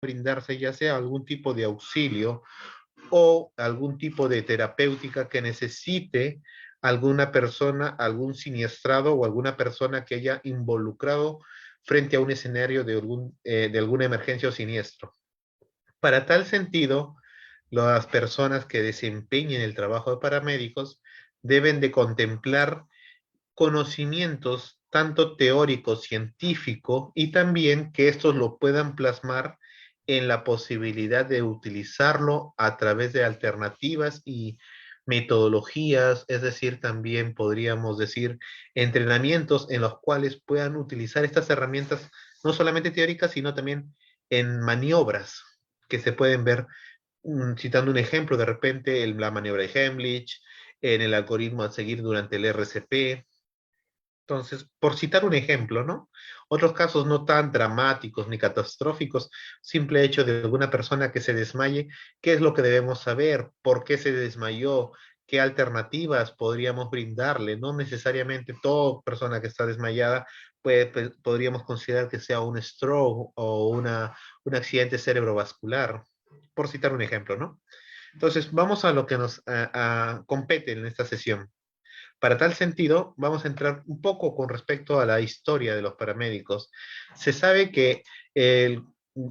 brindarse ya sea algún tipo de auxilio o algún tipo de terapéutica que necesite alguna persona, algún siniestrado o alguna persona que haya involucrado frente a un escenario de alguna emergencia o siniestro. Para tal sentido, las personas que desempeñen el trabajo de paramédicos deben de contemplar conocimientos tanto teórico, científico, y también que estos lo puedan plasmar en la posibilidad de utilizarlo a través de alternativas y metodologías, es decir, también podríamos decir entrenamientos en los cuales puedan utilizar estas herramientas no solamente teóricas, sino también en maniobras que se pueden ver, citando un ejemplo, de repente la maniobra de Heimlich, en el algoritmo a seguir durante el RCP. Entonces, por citar un ejemplo, ¿no? Otros casos no tan dramáticos ni catastróficos, simple hecho de alguna persona que se desmaye, ¿qué es lo que debemos saber? ¿Por qué se desmayó? ¿Qué alternativas podríamos brindarle? No necesariamente toda persona que está desmayada podríamos considerar que sea un stroke o un accidente cerebrovascular, por citar un ejemplo, ¿no? Entonces, vamos a lo que nos compete en esta sesión. Para tal sentido, vamos a entrar un poco con respecto a la historia de los paramédicos. Se sabe que el-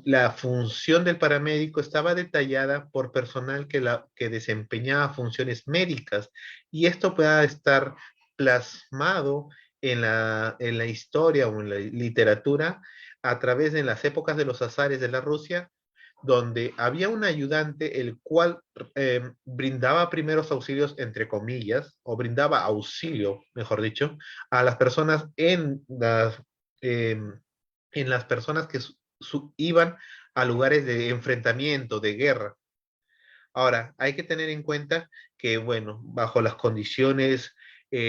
la función del paramédico estaba detallada por personal que desempeñaba funciones médicas, y esto puede estar plasmado en la historia o en la literatura a través de las épocas de los zares de la Rusia, donde había un ayudante el cual brindaba primeros auxilios, entre comillas, o brindaba auxilio, mejor dicho, a las personas eh, en las personas que iban a lugares de enfrentamiento, de guerra. Ahora, hay que tener en cuenta que, bueno, bajo las condiciones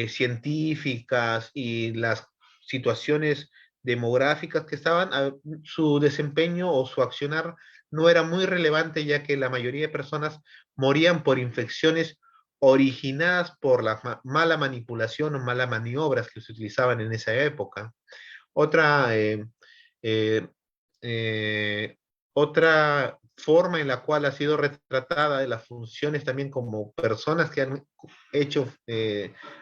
científicas y las situaciones demográficas que estaban, su desempeño o su accionar no era muy relevante, ya que la mayoría de personas morían por infecciones originadas por la mala manipulación o malas maniobras que se utilizaban en esa época. Otra, eh, eh, otra forma en la cual ha sido retratada de las funciones también como personas que han hecho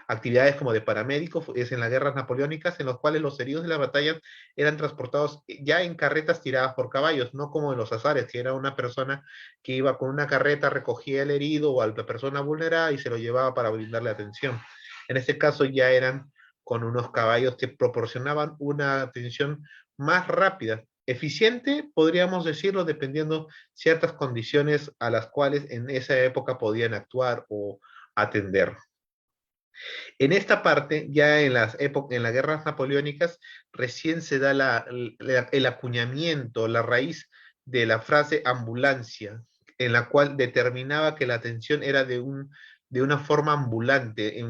actividades como de paramédicos es en las guerras napoleónicas, en los cuales los heridos de la batalla eran transportados ya en carretas tiradas por caballos, no como en los azares, que era una persona que iba con una carreta, recogía el herido o a la persona vulnerada y se lo llevaba para brindarle atención. En este caso ya eran con unos caballos que proporcionaban una atención más rápida, eficiente, podríamos decirlo, dependiendo ciertas condiciones a las cuales en esa época podían actuar o atender. En esta parte, ya en las guerras napoleónicas, recién se da el acuñamiento, la raíz de la frase ambulancia, en la cual determinaba que la atención era de una forma ambulante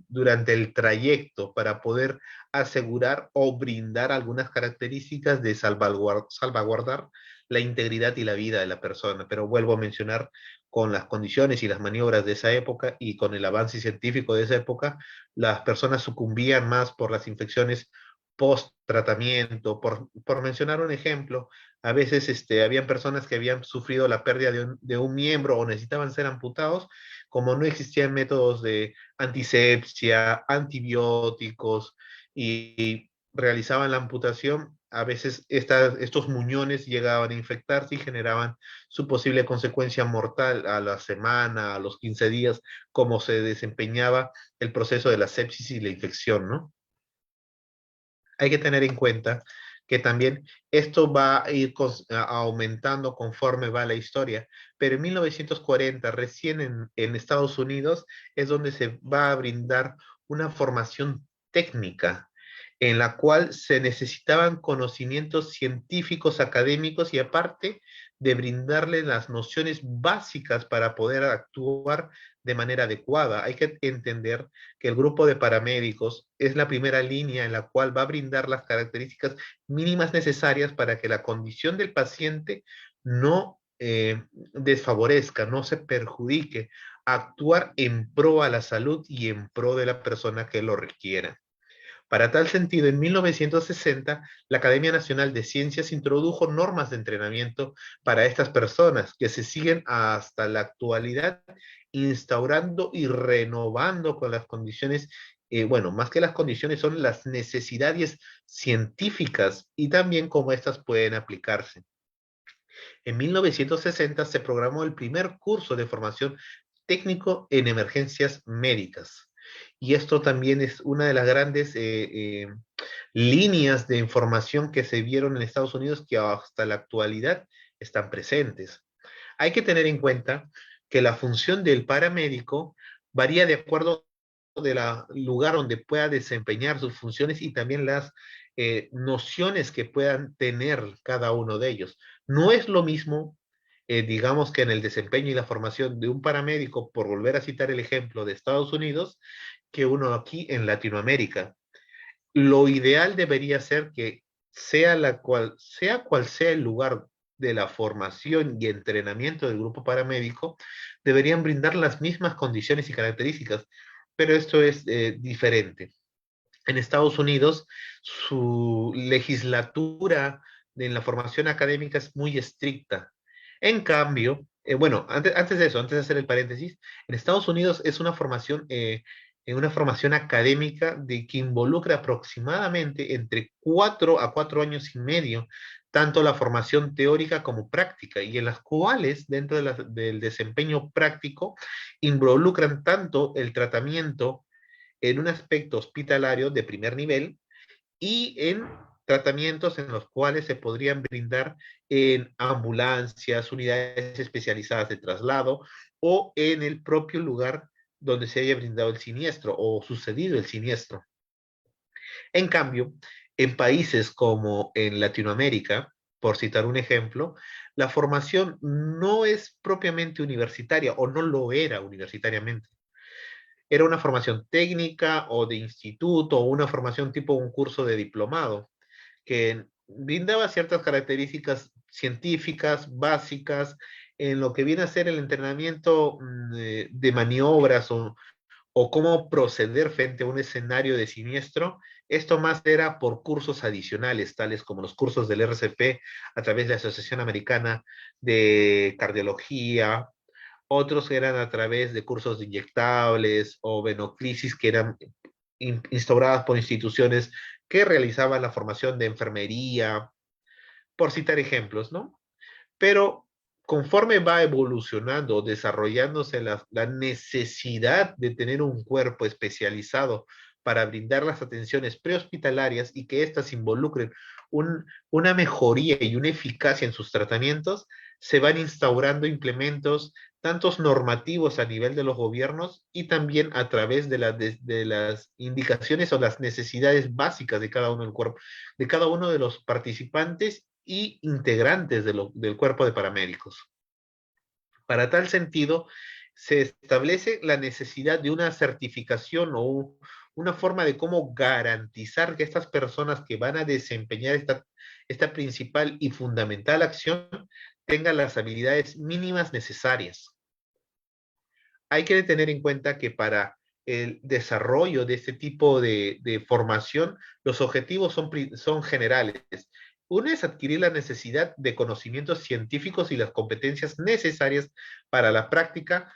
durante el trayecto para poder asegurar o brindar algunas características de salvaguardar la integridad y la vida de la persona. Pero vuelvo a mencionar, con las condiciones y las maniobras de esa época y con el avance científico de esa época, las personas sucumbían más por las infecciones post tratamiento. Por mencionar un ejemplo, a veces habían personas que habían sufrido la pérdida de un miembro o necesitaban ser amputados, como no existían métodos de antisepsia, antibióticos, y realizaban la amputación, a veces estos muñones llegaban a infectarse y generaban su posible consecuencia mortal a la semana, a los 15 días, como se desempeñaba el proceso de la sepsis y la infección, ¿no? Hay que tener en cuenta que también esto va a ir aumentando conforme va la historia, pero en 1940, recién en Estados Unidos, es donde se va a brindar una formación técnica en la cual se necesitaban conocimientos científicos, académicos, y aparte de brindarle las nociones básicas para poder actuar de manera adecuada. Hay que entender que el grupo de paramédicos es la primera línea en la cual va a brindar las características mínimas necesarias para que la condición del paciente no desfavorezca, no se perjudique, actuar en pro a la salud y en pro de la persona que lo requiera. Para tal sentido, en 1960, la Academia Nacional de Ciencias introdujo normas de entrenamiento para estas personas que se siguen hasta la actualidad, instaurando y renovando con las condiciones, bueno, más que las condiciones son las necesidades científicas y también cómo estas pueden aplicarse. En 1960 se programó el primer curso de formación técnico en emergencias médicas. Y esto también es una de las grandes líneas de información que se vieron en Estados Unidos que hasta la actualidad están presentes. Hay que tener en cuenta que la función del paramédico varía de acuerdo del lugar donde pueda desempeñar sus funciones y también las nociones que puedan tener cada uno de ellos. No es lo mismo, digamos que en el desempeño y la formación de un paramédico, por volver a citar el ejemplo de Estados Unidos, que uno aquí en Latinoamérica. Lo ideal debería ser que sea cual sea el lugar de la formación y entrenamiento del grupo paramédico, deberían brindar las mismas condiciones y características, pero esto es diferente. En Estados Unidos, su legislatura en la formación académica es muy estricta. En cambio, bueno, antes de eso, antes de hacer el paréntesis, en Estados Unidos es una formación académica de que involucra aproximadamente entre 4 a 4 años y medio, tanto la formación teórica como práctica, y en las cuales, dentro del desempeño práctico, involucran tanto el tratamiento en un aspecto hospitalario de primer nivel y en tratamientos en los cuales se podrían brindar en ambulancias, unidades especializadas de traslado o en el propio lugar donde se haya brindado el siniestro o sucedido el siniestro. En cambio, en países como en Latinoamérica, por citar un ejemplo, la formación no es propiamente universitaria o no lo era universitariamente. Era una formación técnica o de instituto o una formación tipo un curso de diplomado que brindaba ciertas características científicas básicas en lo que viene a ser el entrenamiento de maniobras o cómo proceder frente a un escenario de siniestro. Esto más era por cursos adicionales, tales como los cursos del RCP a través de la Asociación Americana de Cardiología. Otros eran a través de cursos de inyectables o venoclisis que eran instauradas por instituciones que realizaban la formación de enfermería, por citar ejemplos, ¿no? Pero conforme va evolucionando, desarrollándose la necesidad de tener un cuerpo especializado para brindar las atenciones prehospitalarias y que éstas involucren una mejoría y una eficacia en sus tratamientos, se van instaurando implementos tantos normativos a nivel de los gobiernos y también a través de las indicaciones o las necesidades básicas de cada uno del cuerpo, de cada uno de los participantes y integrantes del cuerpo de paramédicos. Para tal sentido, se establece la necesidad de una certificación o una forma de cómo garantizar que estas personas que van a desempeñar esta principal y fundamental acción tengan las habilidades mínimas necesarias. Hay que tener en cuenta que para el desarrollo de este tipo de formación, los objetivos son generales. Uno es adquirir la necesidad de conocimientos científicos y las competencias necesarias para la práctica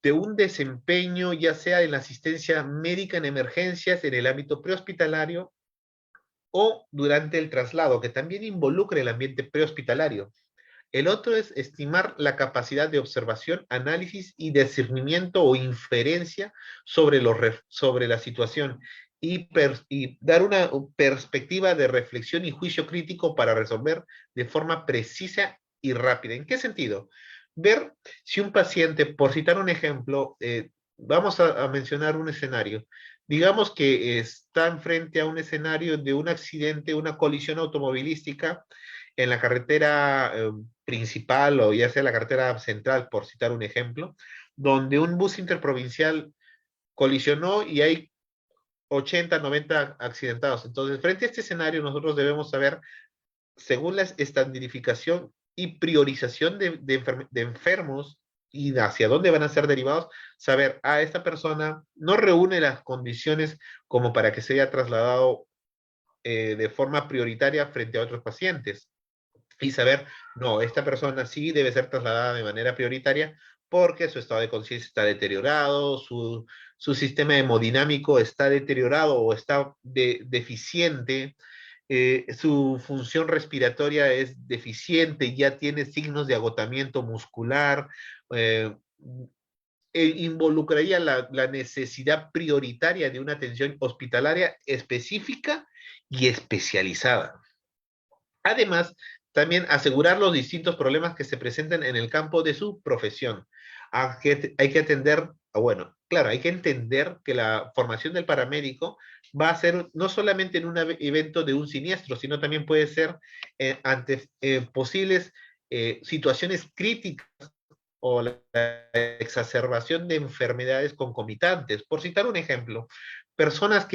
de un desempeño, ya sea en la asistencia médica en emergencias, en el ámbito prehospitalario o durante el traslado, que también involucre el ambiente prehospitalario. El otro es estimar la capacidad de observación, análisis y discernimiento o inferencia sobre la situación y dar una perspectiva de reflexión y juicio crítico para resolver de forma precisa y rápida. ¿En qué sentido? Ver si un paciente, por citar un ejemplo, vamos a mencionar un escenario. Digamos que está frente a un escenario de un accidente, una colisión automovilística en la carretera principal o ya sea la carretera central, por citar un ejemplo, donde un bus interprovincial colisionó y hay 80, 90 accidentados. Entonces, frente a este escenario, nosotros debemos saber, según la estandificación y priorización de enfermos y hacia dónde van a ser derivados, saber, esta persona no reúne las condiciones como para que se haya trasladado de forma prioritaria frente a otros pacientes. Y saber, no, esta persona sí debe ser trasladada de manera prioritaria porque su estado de conciencia está deteriorado, su sistema hemodinámico está deteriorado o está deficiente, su función respiratoria es deficiente, ya tiene signos de agotamiento muscular, eh, involucraría la necesidad prioritaria de una atención hospitalaria específica y especializada. Además, también asegurar los distintos problemas que se presenten en el campo de su profesión. Hay que atender, bueno, claro, hay que entender que la formación del paramédico va a ser no solamente en un evento de un siniestro, sino también puede ser ante posibles situaciones críticas o la exacerbación de enfermedades concomitantes. Por citar un ejemplo, personas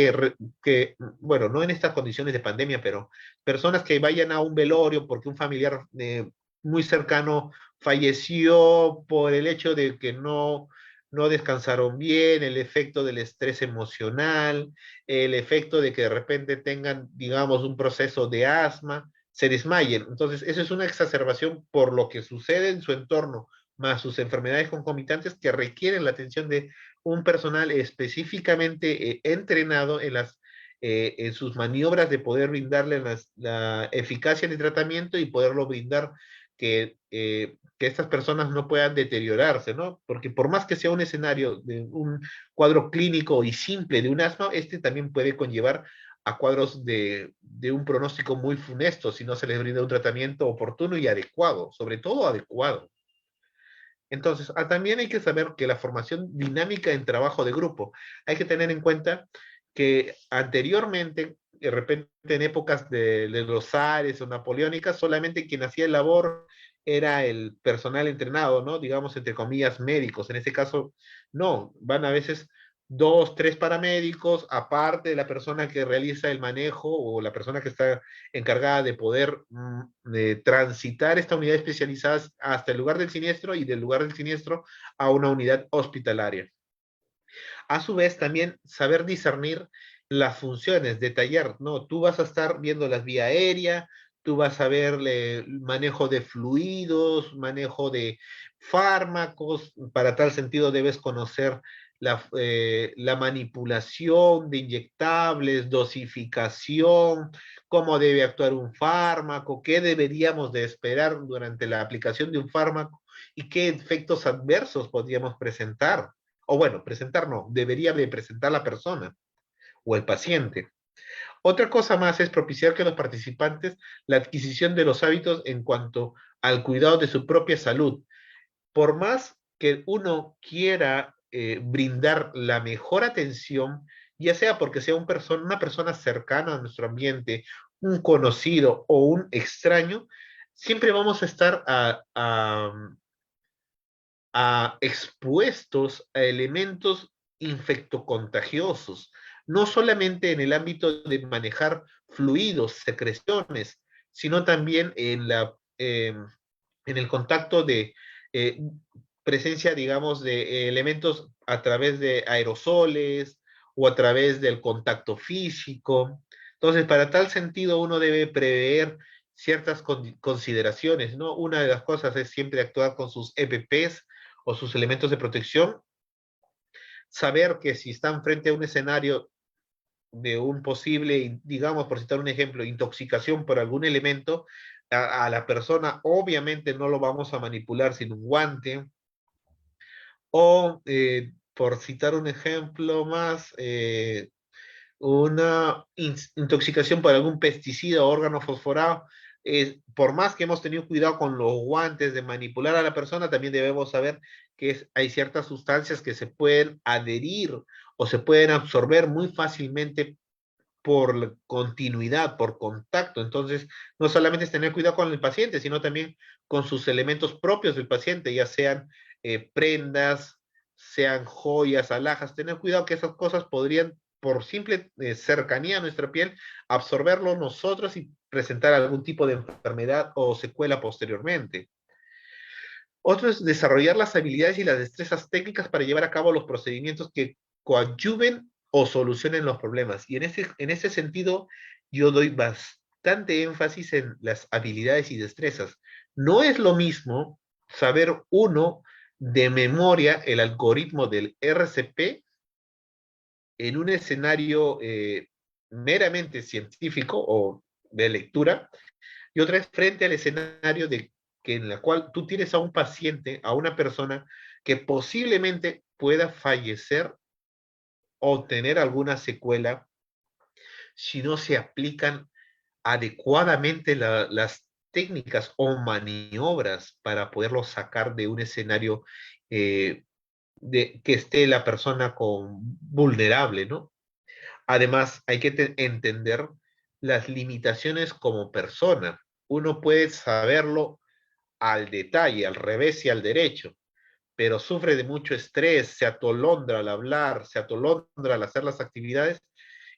bueno, no en estas condiciones de pandemia, pero personas que vayan a un velorio porque un familiar muy cercano falleció por el hecho de que no descansaron bien, el efecto del estrés emocional, el efecto de que de repente tengan, digamos, un proceso de asma, se desmayen. Entonces, eso es una exacerbación por lo que sucede en su entorno, más sus enfermedades concomitantes que requieren la atención de un personal específicamente entrenado en sus maniobras de poder brindarle la eficacia del tratamiento y poderlo brindar que estas personas no puedan deteriorarse, ¿no? Porque por más que sea un escenario de un cuadro clínico y simple de un asma, este también puede conllevar a cuadros de un pronóstico muy funesto si no se les brinda un tratamiento oportuno y adecuado, sobre todo adecuado. Entonces, también hay que saber que la formación dinámica en trabajo de grupo, hay que tener en cuenta que anteriormente, de repente en épocas de los zares o napoleónicas, solamente quien hacía el labor era el personal entrenado, ¿no? Digamos, entre comillas, médicos. En este caso, no, van a veces dos, tres paramédicos, aparte de la persona que realiza el manejo o la persona que está encargada de poder de transitar esta unidad especializada hasta el lugar del siniestro y del lugar del siniestro a una unidad hospitalaria. A su vez, también saber discernir las funciones, detallar, ¿no? Tú vas a estar viendo las vías aéreas, tú vas a ver el manejo de fluidos, manejo de fármacos, para tal sentido debes conocer la manipulación de inyectables, dosificación, cómo debe actuar un fármaco, qué deberíamos de esperar durante la aplicación de un fármaco y qué efectos adversos podríamos presentar o bueno, presentar no, debería de presentar la persona o el paciente. Otra cosa más es propiciar que los participantes la adquisición de los hábitos en cuanto al cuidado de su propia salud. Por más que uno quiera brindar la mejor atención, ya sea porque sea una persona cercana a nuestro ambiente, un conocido o un extraño, siempre vamos a estar expuestos a elementos infectocontagiosos, no solamente en el ámbito de manejar fluidos, secreciones, sino también en el contacto de eh, presencia, digamos, de elementos a través de aerosoles o a través del contacto físico. Entonces, para tal sentido, uno debe prever ciertas consideraciones, ¿no? Una de las cosas es siempre actuar con sus EPPs o sus elementos de protección, saber que si están frente a un escenario de un posible, digamos, por citar un ejemplo, intoxicación por algún elemento, la persona obviamente no lo vamos a manipular sin un guante, o por citar un ejemplo más, una intoxicación por algún pesticida o órgano fosforado, por más que hemos tenido cuidado con los guantes de manipular a la persona, también debemos saber que hay ciertas sustancias que se pueden adherir o se pueden absorber muy fácilmente por continuidad, por contacto. Entonces, no solamente es tener cuidado con el paciente, sino también con sus elementos propios del paciente, ya sean prendas, sean joyas, alhajas, tener cuidado que esas cosas podrían, por simple cercanía a nuestra piel, absorberlo nosotros y presentar algún tipo de enfermedad o secuela posteriormente. Otro es desarrollar las habilidades y las destrezas técnicas para llevar a cabo los procedimientos que coadyuven o solucionen los problemas. Y en ese sentido, yo doy bastante énfasis en las habilidades y destrezas. No es lo mismo saber uno de memoria el algoritmo del RCP en un escenario meramente científico o de lectura, y otra es frente al escenario de que en la cual tú tienes a un paciente, a una persona que posiblemente pueda fallecer o tener alguna secuela si no se aplican adecuadamente las técnicas o maniobras para poderlo sacar de un escenario de que esté la persona vulnerable, ¿no? Además, hay que entender las limitaciones como persona. Uno puede saberlo al detalle, al revés y al derecho, pero sufre de mucho estrés, se atolondra al hablar, se atolondra al hacer las actividades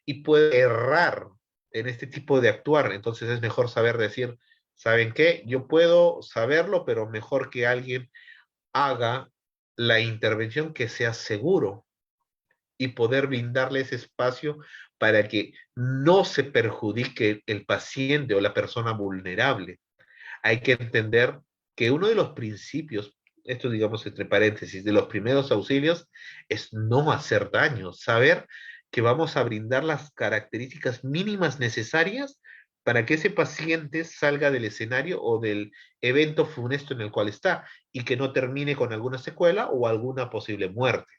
y puede errar en este tipo de actuar. Entonces es mejor saber decir, ¿saben qué? Yo puedo saberlo, pero mejor que alguien haga la intervención que sea seguro y poder brindarle ese espacio para que no se perjudique el paciente o la persona vulnerable. Hay que entender que uno de los principios, esto digamos entre paréntesis, de los primeros auxilios es no hacer daño, saber que vamos a brindar las características mínimas necesarias para que ese paciente salga del escenario o del evento funesto en el cual está y que no termine con alguna secuela o alguna posible muerte.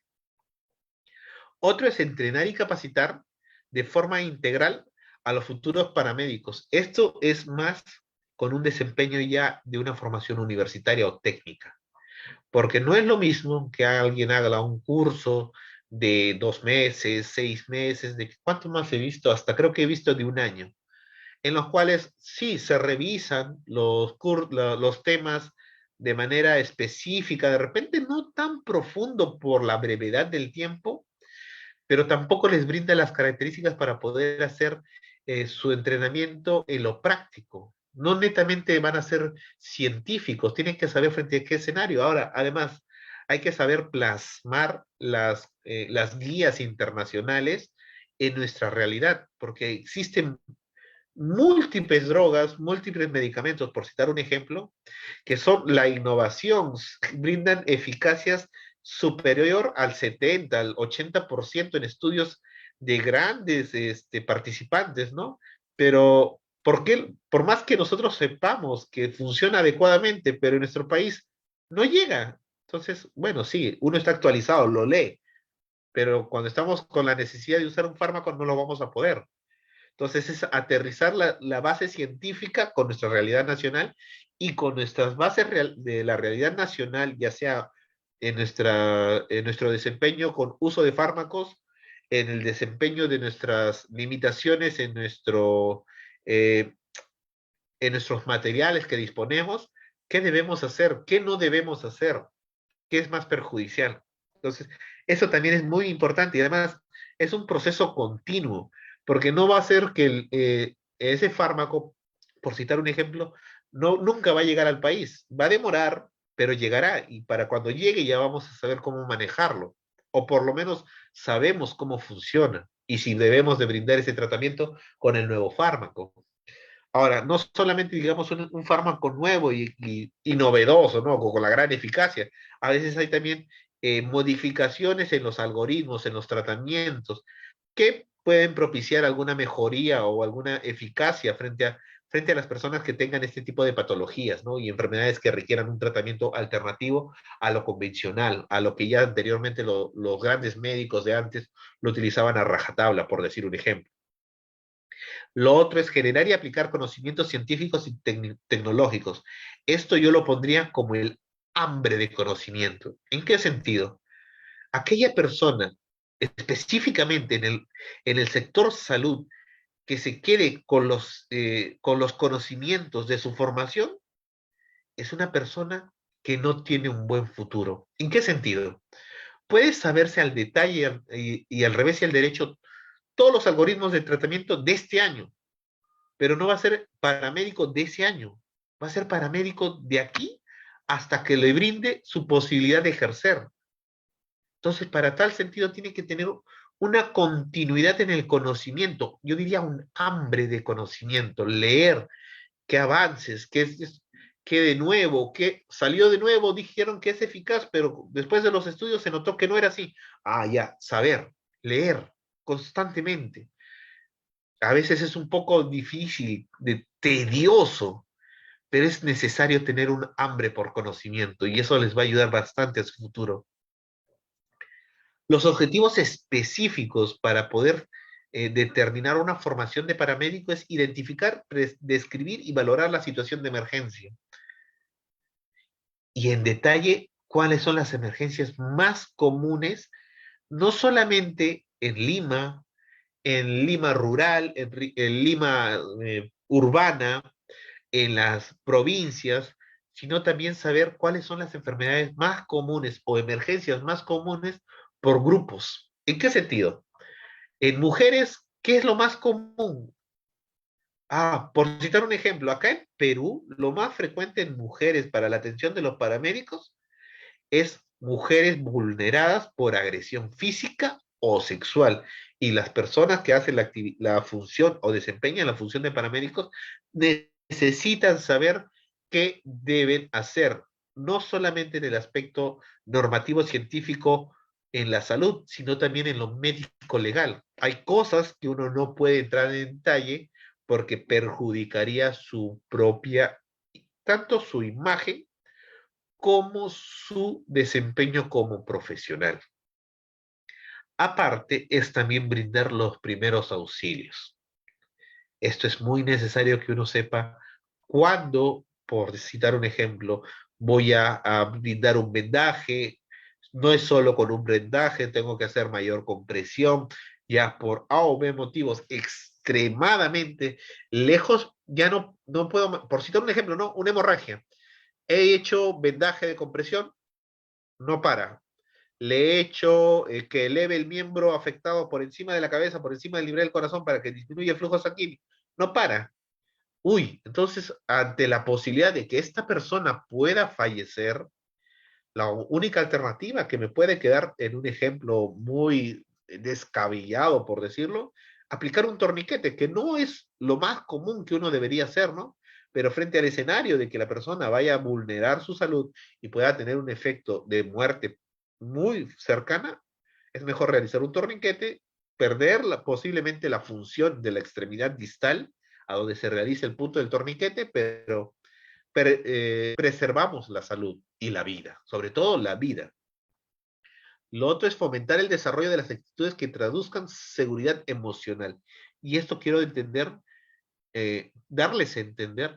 Otro es entrenar y capacitar de forma integral a los futuros paramédicos. Esto es más con un desempeño ya de una formación universitaria o técnica, porque no es lo mismo que alguien haga un curso de 2 meses, 6 meses, de cuánto más he visto, hasta creo que he visto de un año, en los cuales sí se revisan los temas de manera específica, de repente no tan profundo por la brevedad del tiempo, pero tampoco les brinda las características para poder hacer su entrenamiento en lo práctico. No netamente van a ser científicos, tienen que saber frente a qué escenario. Ahora, además, hay que saber plasmar las guías internacionales en nuestra realidad, porque existen múltiples drogas, múltiples medicamentos, por citar un ejemplo, que son la innovación, brindan eficacias superior al 70, al 80% en estudios de grandes participantes, ¿no? Pero, ¿por qué? Por más que nosotros sepamos que funciona adecuadamente, pero en nuestro país no llega. Entonces, bueno, sí, uno está actualizado, lo lee, pero cuando estamos con la necesidad de usar un fármaco no lo vamos a poder. Entonces es aterrizar la base científica con nuestra realidad nacional y con nuestras bases de la realidad nacional, ya sea en nuestro desempeño con uso de fármacos, en el desempeño de nuestras limitaciones eh, en nuestros materiales que disponemos, qué debemos hacer, qué no debemos hacer, qué es más perjudicial. Entonces, eso también es muy importante y además es un proceso continuo, porque no va a ser que ese fármaco, por citar un ejemplo, nunca va a llegar al país. Va a demorar, pero llegará y para cuando llegue ya vamos a saber cómo manejarlo, o por lo menos sabemos cómo funciona y si debemos de brindar ese tratamiento con el nuevo fármaco. Ahora, no solamente, digamos, un fármaco nuevo y novedoso, ¿no? Con la gran eficacia. A veces hay también modificaciones en los algoritmos, en los tratamientos, que pueden propiciar alguna mejoría o alguna eficacia frente a las personas que tengan este tipo de patologías, ¿no? Y enfermedades que requieran un tratamiento alternativo a lo convencional, a lo que ya anteriormente los grandes médicos de antes lo utilizaban a rajatabla, por decir un ejemplo. Lo otro es generar y aplicar conocimientos científicos y tecnológicos. Esto yo lo pondría como el hambre de conocimiento. ¿En qué sentido? Aquella persona, específicamente en el sector salud, que se quede con los conocimientos de su formación, es una persona que no tiene un buen futuro. ¿En qué sentido? Puede saberse al detalle y al revés y al derecho todos los algoritmos de tratamiento de este año, pero no va a ser paramédico de ese año, va a ser paramédico de aquí hasta que le brinde su posibilidad de ejercer. Entonces, para tal sentido, tiene que tener una continuidad en el conocimiento. Yo diría un hambre de conocimiento, leer, que avances, que de nuevo, que salió de nuevo, dijeron que es eficaz, pero después de los estudios se notó que no era así. Ah, ya, saber, leer constantemente. A veces es un poco difícil, tedioso, pero es necesario tener un hambre por conocimiento y eso les va a ayudar bastante a su futuro. Los objetivos específicos para poder determinar una formación de paramédico es identificar, describir y valorar la situación de emergencia. Y en detalle cuáles son las emergencias más comunes, no solamente en Lima rural, en Lima urbana, en las provincias, sino también saber cuáles son las enfermedades más comunes o emergencias más comunes por grupos. ¿En qué sentido? En mujeres, ¿qué es lo más común? Ah, por citar un ejemplo, acá en Perú, lo más frecuente en mujeres para la atención de los paramédicos es mujeres vulneradas por agresión física o sexual. Y las personas que hacen la función o desempeñan la función de paramédicos necesitan saber qué deben hacer, no solamente en el aspecto normativo científico en la salud, sino también en lo médico legal. Hay cosas que uno no puede entrar en detalle porque perjudicaría su propia, tanto su imagen como su desempeño como profesional. Aparte, es también brindar los primeros auxilios. Esto es muy necesario que uno sepa cuándo, por citar un ejemplo, voy a brindar un vendaje. No es solo con un vendaje, tengo que hacer mayor compresión, ya por A o B motivos extremadamente lejos, ya no puedo, por citar un ejemplo, ¿no? Una hemorragia. He hecho vendaje de compresión, no para. Le he hecho que eleve el miembro afectado por encima de la cabeza, por encima del nivel del corazón para que disminuya el flujo sanguíneo. No para. Uy, entonces, ante la posibilidad de que esta persona pueda fallecer, la única alternativa que me puede quedar en un ejemplo muy descabellado, por decirlo, aplicar un torniquete, que no es lo más común que uno debería hacer, ¿no? Pero frente al escenario de que la persona vaya a vulnerar su salud y pueda tener un efecto de muerte muy cercana, es mejor realizar un torniquete, perder posiblemente la función de la extremidad distal a donde se realiza el punto del torniquete, pero preservamos la salud y la vida, sobre todo la vida. Lo otro es fomentar el desarrollo de las actitudes que traduzcan seguridad emocional. Y esto quiero entender, darles a entender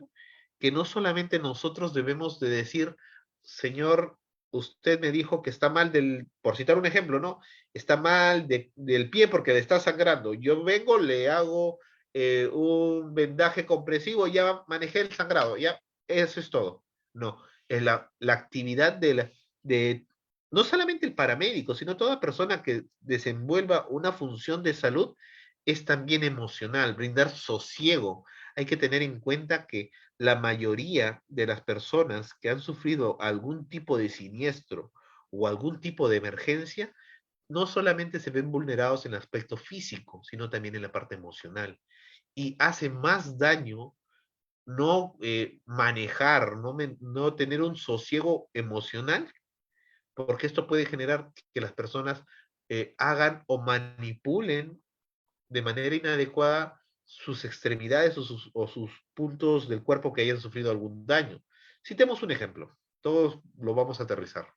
que no solamente nosotros debemos de decir, señor, usted me dijo que está mal por citar un ejemplo, ¿no? Está mal del pie porque le está sangrando. Yo vengo, le hago un vendaje compresivo, ya manejé el sangrado, ya, eso es todo. No, es la actividad de no solamente el paramédico, sino toda persona que desenvuelva una función de salud es también emocional, brindar sosiego. Hay que tener en cuenta que la mayoría de las personas que han sufrido algún tipo de siniestro o algún tipo de emergencia, no solamente se ven vulnerados en el aspecto físico, sino también en la parte emocional. Y hace más daño no manejar, no tener un sosiego emocional, porque esto puede generar que las personas hagan o manipulen de manera inadecuada sus extremidades o sus puntos del cuerpo que hayan sufrido algún daño. Citemos un ejemplo, todos lo vamos a aterrizar.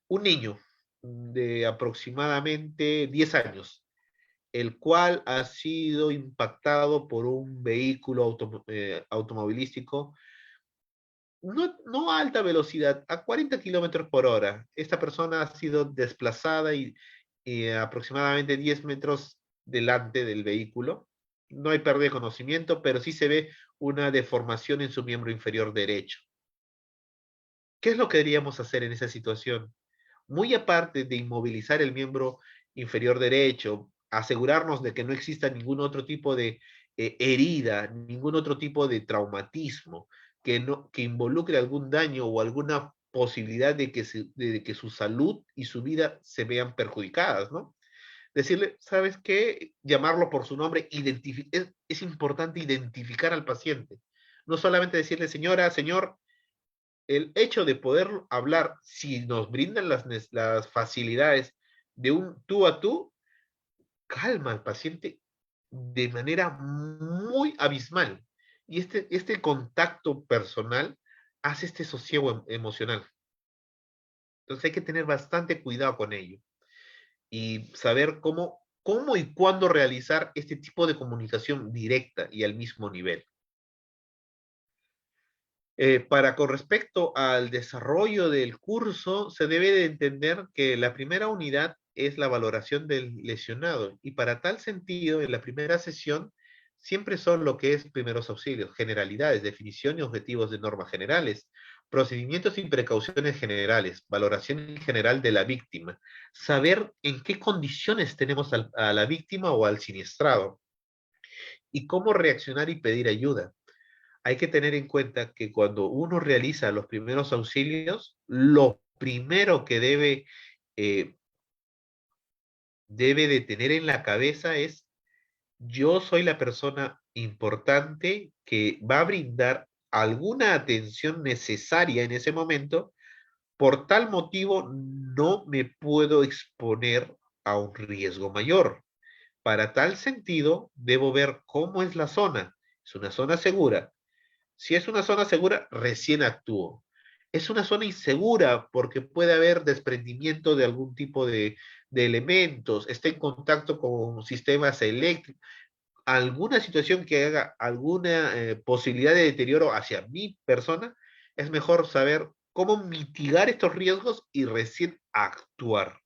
Un niño de aproximadamente 10 años, el cual ha sido impactado por un vehículo automovilístico, no a alta velocidad, a 40 kilómetros por hora. Esta persona ha sido desplazada y aproximadamente 10 metros delante del vehículo. No hay pérdida de conocimiento, pero sí se ve una deformación en su miembro inferior derecho. ¿Qué es lo que deberíamos hacer en esa situación? Muy aparte de inmovilizar el miembro inferior derecho, asegurarnos de que no exista ningún otro tipo de herida, ningún otro tipo de traumatismo, que involucre algún daño o alguna posibilidad de que su salud y su vida se vean perjudicadas, ¿no? Decirle, ¿sabes qué? Llamarlo por su nombre, es importante identificar al paciente. No solamente decirle, señora, señor, el hecho de poder hablar, si nos brindan las facilidades de un tú a tú, calma al paciente de manera muy abismal. Y este contacto personal hace este sosiego emocional. Entonces hay que tener bastante cuidado con ello y saber cómo y cuándo realizar este tipo de comunicación directa y al mismo nivel. Con respecto al desarrollo del curso, se debe de entender que la primera unidad es la valoración del lesionado y para tal sentido, en la primera sesión siempre son lo que es primeros auxilios, generalidades, definición y objetivos de normas generales, procedimientos y precauciones generales, valoración general de la víctima, saber en qué condiciones tenemos a la víctima o al siniestrado y cómo reaccionar y pedir ayuda. Hay que tener en cuenta que cuando uno realiza los primeros auxilios, lo primero que eh, debe de tener en la cabeza es, yo soy la persona importante que va a brindar alguna atención necesaria en ese momento, por tal motivo no me puedo exponer a un riesgo mayor. Para tal sentido, debo ver cómo es la zona. Es una zona segura. Si es una zona segura, recién actúo. Es una zona insegura porque puede haber desprendimiento de algún tipo de elementos, está en contacto con sistemas eléctricos, alguna situación que haga alguna posibilidad de deterioro hacia mi persona, es mejor saber cómo mitigar estos riesgos y recién actuar.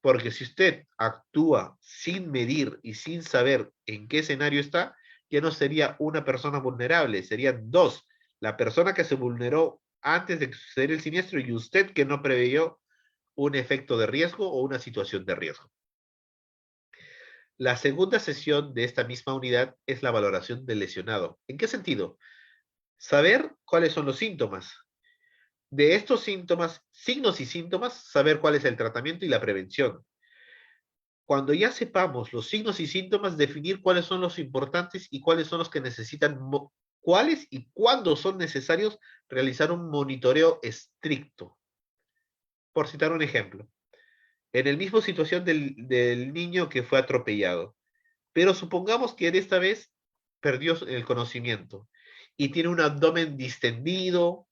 Porque si usted actúa sin medir y sin saber en qué escenario está, ya no sería una persona vulnerable, serían dos. La persona que se vulneró antes de suceder el siniestro y usted que no preveyó un efecto de riesgo o una situación de riesgo. La segunda sesión de esta misma unidad es la valoración del lesionado. ¿En qué sentido? Saber cuáles son los síntomas. De estos síntomas, signos y síntomas, saber cuál es el tratamiento y la prevención. Cuando ya sepamos los signos y síntomas, definir cuáles son los importantes y cuáles son los que necesitan, cuáles y cuándo son necesarios realizar un monitoreo estricto. Por citar un ejemplo, en el mismo situación del niño que fue atropellado, pero supongamos que en esta vez perdió el conocimiento y tiene un abdomen distendido,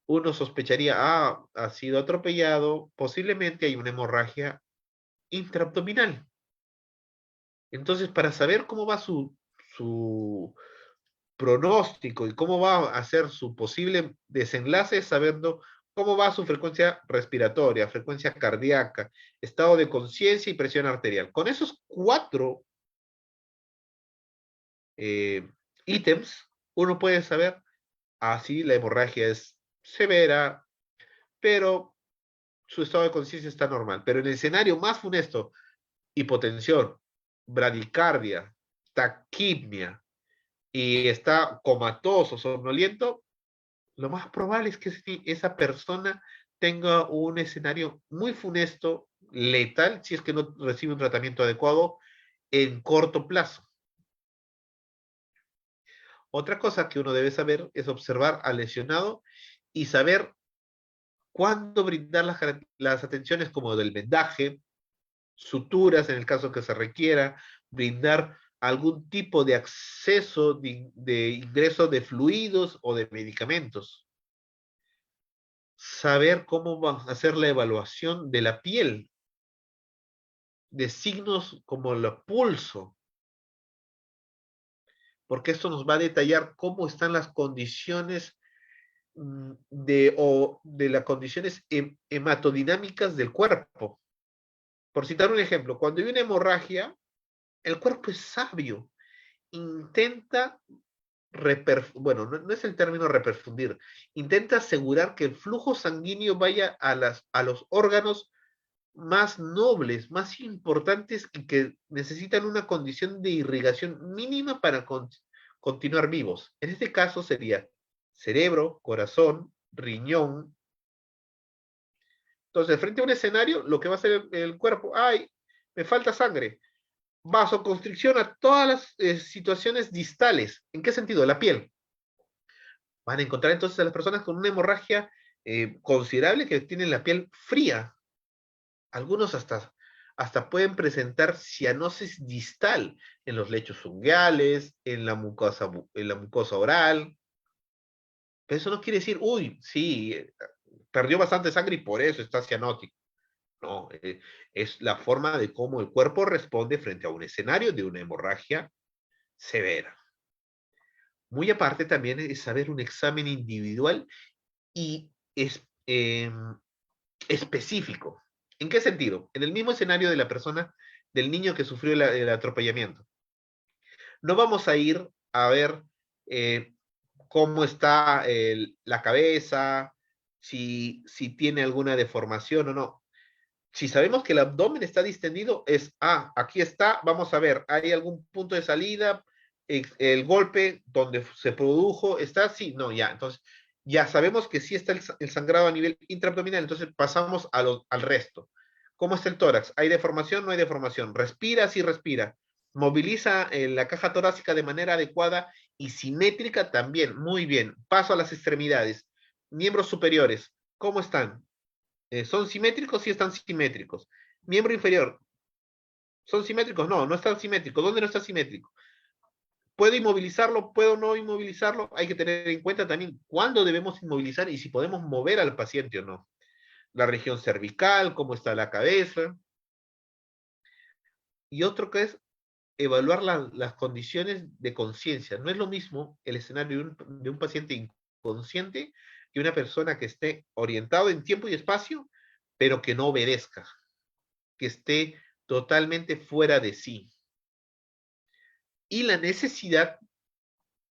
uno sospecharía, ha sido atropellado, posiblemente hay una hemorragia intraabdominal. Entonces, para saber cómo va su pronóstico y cómo va a ser su posible desenlace, sabiendo cómo va su frecuencia respiratoria, frecuencia cardíaca, estado de conciencia y presión arterial. Con esos cuatro eh, ítems, uno puede saber, si la hemorragia es severa, pero su estado de conciencia está normal. Pero en el escenario más funesto, hipotensión, bradicardia, taquipnia, y está comatoso, somnoliento, lo más probable es que esa persona tenga un escenario muy funesto, letal, si es que no recibe un tratamiento adecuado en corto plazo. Otra cosa que uno debe saber es observar al lesionado y saber cuándo brindar las atenciones como del vendaje, suturas en el caso que se requiera, brindar algún tipo de acceso de ingreso de fluidos o de medicamentos. Saber cómo va a hacer la evaluación de la piel, de signos como el pulso, porque esto nos va a detallar cómo están las condiciones de las condiciones hematodinámicas del cuerpo. Por citar un ejemplo, cuando hay una hemorragia, el cuerpo es sabio, intenta bueno, no es el término reperfundir, intenta asegurar que el flujo sanguíneo vaya a los órganos más nobles, más importantes y que necesitan una condición de irrigación mínima para continuar vivos. En este caso sería cerebro, corazón, riñón. Entonces, frente a un escenario, lo que va a hacer el cuerpo, ay, me falta sangre. Vasoconstricción a todas las situaciones distales. ¿En qué sentido? La piel. Van a encontrar entonces a las personas con una hemorragia considerable que tienen la piel fría. Algunos hasta pueden presentar cianosis distal en los lechos ungueales, en la mucosa oral. Pero eso no quiere decir, uy, sí, perdió bastante sangre y por eso está cianótico. No, es la forma de cómo el cuerpo responde frente a un escenario de una hemorragia severa. Muy aparte también es saber un examen individual y específico. ¿En qué sentido? En el mismo escenario de la persona, del niño que sufrió el atropellamiento. No vamos a ir a ver eh, cómo está la cabeza, si tiene alguna deformación o no. Si sabemos que el abdomen está distendido, aquí está, vamos a ver, ¿hay algún punto de salida? El golpe donde se produjo, ¿está? Sí, no, ya. Entonces, ya sabemos que sí está el sangrado a nivel intraabdominal, entonces pasamos al resto. ¿Cómo está el tórax? ¿Hay deformación? No hay deformación. ¿Respira? Sí, respira. ¿Moviliza la caja torácica de manera adecuada y simétrica? También, muy bien. Paso a las extremidades. Miembros superiores, ¿cómo están? ¿Son simétricos? Sí están simétricos. Miembro inferior, ¿son simétricos? No, no están simétricos. ¿Dónde no está simétrico? ¿Puedo inmovilizarlo? ¿Puedo no inmovilizarlo? Hay que tener en cuenta también cuándo debemos inmovilizar y si podemos mover al paciente o no. La región cervical, cómo está la cabeza. Y otro que es evaluar las condiciones de conciencia. No es lo mismo el escenario de un paciente inconsciente que una persona que esté orientado en tiempo y espacio, pero que no obedezca, que esté totalmente fuera de sí. Y la necesidad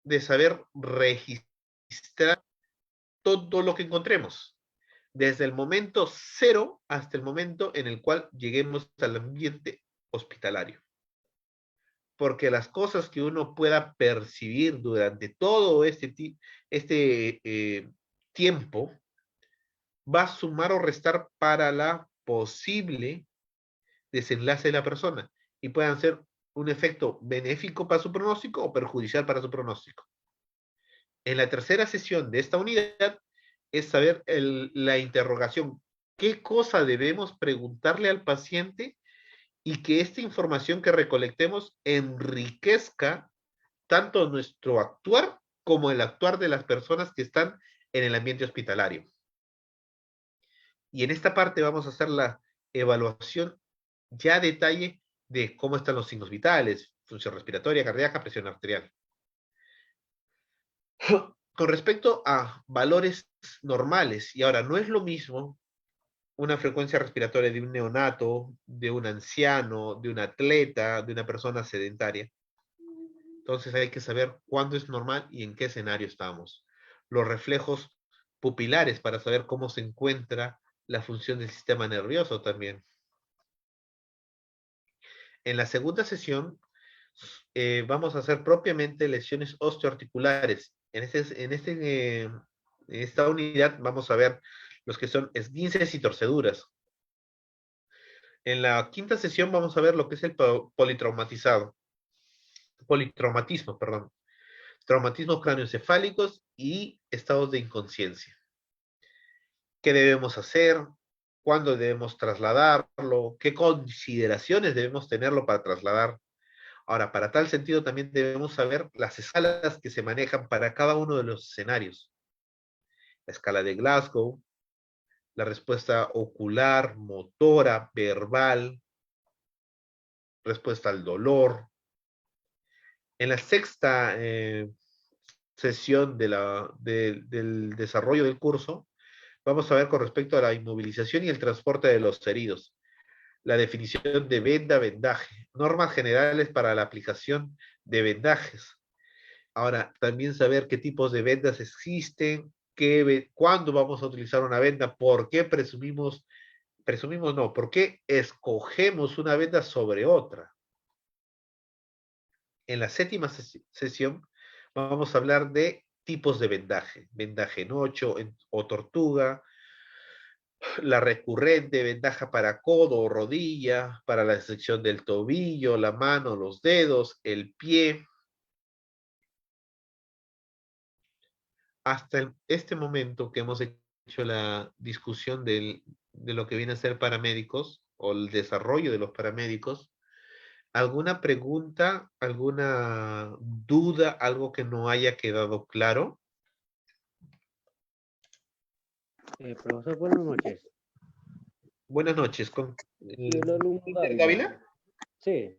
de saber registrar todo lo que encontremos, desde el momento cero hasta el momento en el cual lleguemos al ambiente hospitalario. Porque las cosas que uno pueda percibir durante todo este tiempo va a sumar o restar para la posible desenlace de la persona y puedan ser un efecto benéfico para su pronóstico o perjudicial para su pronóstico. En la tercera sesión de esta unidad es saber la interrogación, qué cosa debemos preguntarle al paciente y que esta información que recolectemos enriquezca tanto nuestro actuar como el actuar de las personas que están en el ambiente hospitalario. Y en esta parte vamos a hacer la evaluación ya a detalle de cómo están los signos vitales, función respiratoria, cardíaca, presión arterial. Con respecto a valores normales, y ahora no es lo mismo una frecuencia respiratoria de un neonato, de un anciano, de un atleta, de una persona sedentaria. Entonces hay que saber cuándo es normal y en qué escenario estamos. Los reflejos pupilares para saber cómo se encuentra la función del sistema nervioso también. En la segunda sesión vamos a hacer propiamente lesiones osteoarticulares. En esta unidad vamos a ver los que son esguinces y torceduras. En la quinta sesión vamos a ver lo que es el politraumatismo, perdón, traumatismos cráneoencefálicos y estados de inconsciencia. ¿Qué debemos hacer? ¿Cuándo debemos trasladarlo? ¿Qué consideraciones debemos tenerlo para trasladar? Ahora, para tal sentido también debemos saber las escalas que se manejan para cada uno de los escenarios. La escala de Glasgow, la respuesta ocular, motora, verbal, respuesta al dolor. En la sexta sesión del desarrollo del curso, vamos a ver con respecto a la inmovilización y el transporte de los heridos. La definición de venda-vendaje, normas generales para la aplicación de vendajes. Ahora, también saber qué tipos de vendas existen, cuándo vamos a utilizar una venda, por qué presumimos no, por qué escogemos una venda sobre otra. En la séptima sesión Vamos a hablar de tipos de vendaje. Vendaje en ocho o tortuga, la recurrente, vendaja para codo o rodilla, para la sección del tobillo, la mano, los dedos, el pie. Hasta este momento que hemos hecho la discusión de lo que viene a ser paramédicos o el desarrollo de los paramédicos, ¿alguna pregunta, alguna duda, algo que no haya quedado claro? Profesor, buenas noches. Buenas noches, con Sí, el alumno Inter Dávila. Dávila. Sí,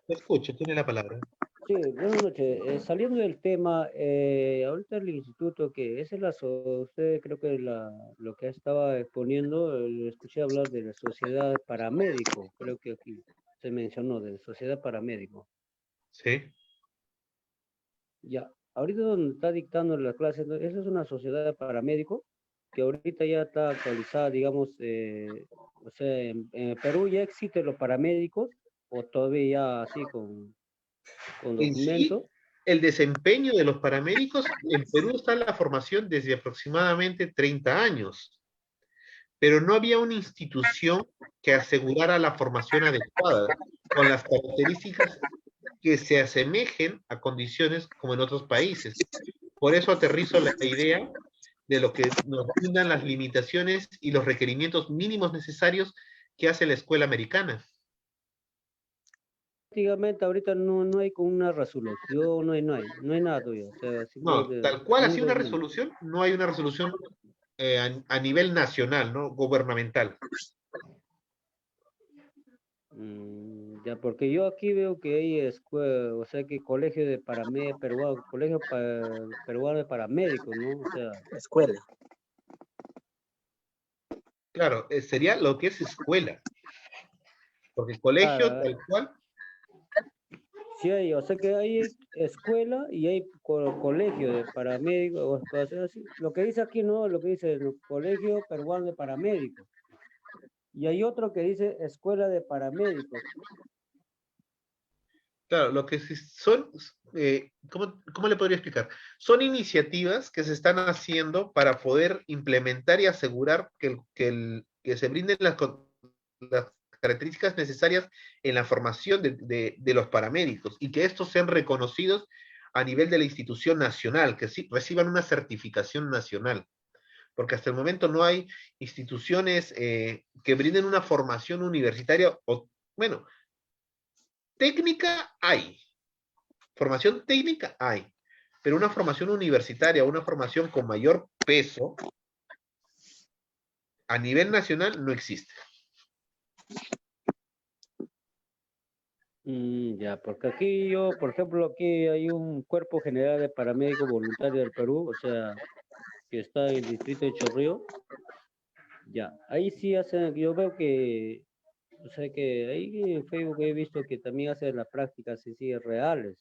Te escucho, tiene la palabra. sí, buenas noches. Saliendo del tema, ahorita el instituto que esa es usted creo que lo que estaba exponiendo, escuché hablar de la sociedad paramédico, creo que aquí se mencionó de sociedad paramédico. Sí. Ya, ahorita donde está dictando las clases, ¿no? Esa es una sociedad de paramédicos que ahorita ya está actualizada, digamos, o sea, en Perú ya existen los paramédicos o todavía ya así con En sí, documentos. el desempeño de los paramédicos en Perú está en la formación desde aproximadamente 30 años, pero no había una institución que asegurara la formación adecuada, con las características que se asemejen a condiciones como en otros países. Por eso aterrizo la idea de lo que nos brindan las limitaciones y los requerimientos mínimos necesarios que hace la escuela americana. Prácticamente ahorita no hay con una resolución, no hay nada todavía, o sea, No, simplemente tal cual así muy una brevemente. resolución, no hay una resolución a nivel nacional, ¿no? Gubernamental. Ya, porque yo aquí veo que hay escuela, o sea, que colegio de peruano, peruano de paramédicos, ¿no? O sea, Escuela. Claro, sería lo que es escuela, porque colegio ah, tal cual, sí hay, o sea que hay escuela y hay colegio de paramédicos, o sea, así, lo que dice aquí, ¿no? Lo que dice el colegio peruano de paramédicos. Y hay otro que dice escuela de paramédicos. claro, lo que son, ¿cómo le podría explicar? Son iniciativas que se están haciendo para poder implementar y asegurar que se brinden las características necesarias en la formación de los paramédicos y que estos sean reconocidos a nivel de la institución nacional, que sí, reciban una certificación nacional, porque hasta el momento no hay instituciones que brinden una formación universitaria, o bueno, técnica hay, formación técnica hay, pero una formación universitaria, una formación con mayor peso a nivel nacional no existe. Ya, porque aquí yo, por ejemplo, aquí hay un cuerpo general de paramédicos voluntarios del Perú, o sea, que está en el distrito de Chorrillos. Ya, ahí sí hacen, yo veo que, o sea, que ahí en Facebook he visto que también hacen las prácticas sí, sí, reales.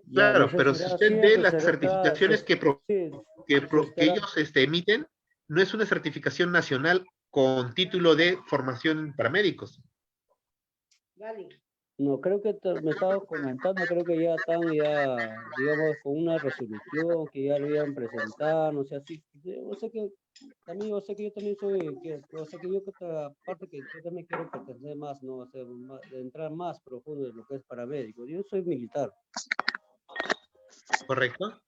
Ya, no Claro, sé pero si si será usted ve cierto, las será, certificaciones sí, que estará. ellos emiten, no es una certificación nacional con título de formación para médicos. No, creo que me estaba comentando, creo que ya están ya, digamos, con una resolución que ya lo iban a presentar, no sé, así, o sea que también, o sea que yo también soy, o sea que yo que otra parte que yo también quiero pertenecer más, ¿no? O sea, entrar más profundo en lo que es paramédico. Yo soy militar. ¿Correcto?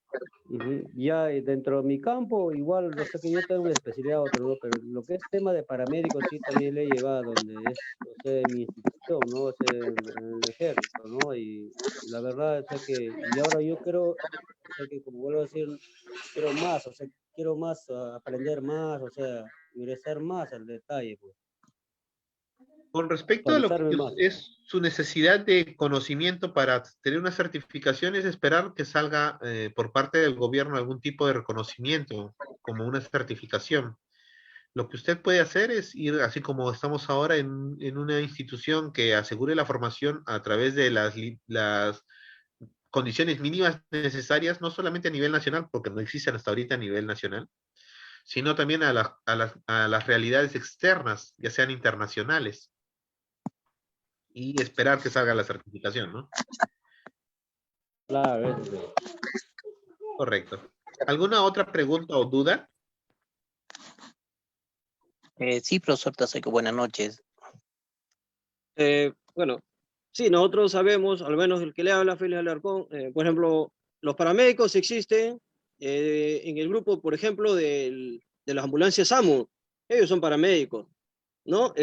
Ya dentro de mi campo, igual, no sé que yo tengo una especialidad otro, ¿no? Pero lo que es tema de paramédicos sí también le he llevado donde es, o sea, mi institución, ¿no? O sea, en el ejército, ¿no? Y la verdad, o sea que, y ahora yo quiero, o sea que como vuelvo a decir, quiero más, o sea, quiero más aprender más, o sea, ingresar más al detalle, pues, Con respecto a lo que actualizarme más. es su necesidad de conocimiento para tener una certificación, es esperar que salga por parte del gobierno algún tipo de reconocimiento, como una certificación. Lo que usted puede hacer es ir, así como estamos ahora, en una institución que asegure la formación a través de las condiciones mínimas necesarias, no solamente a nivel nacional, porque no existen hasta ahorita a nivel nacional, sino también a las realidades externas, ya sean internacionales, y esperar que salga la certificación, ¿no? Claro, eso sí. Correcto. ¿Alguna otra pregunta o duda? Sí, profesor Taseco, buenas noches. Bueno, sí, nosotros sabemos, al menos el que le habla, Félix Alarcón, por ejemplo, los paramédicos existen en el grupo, por ejemplo, de las ambulancias SAMU. Ellos son paramédicos, ¿no?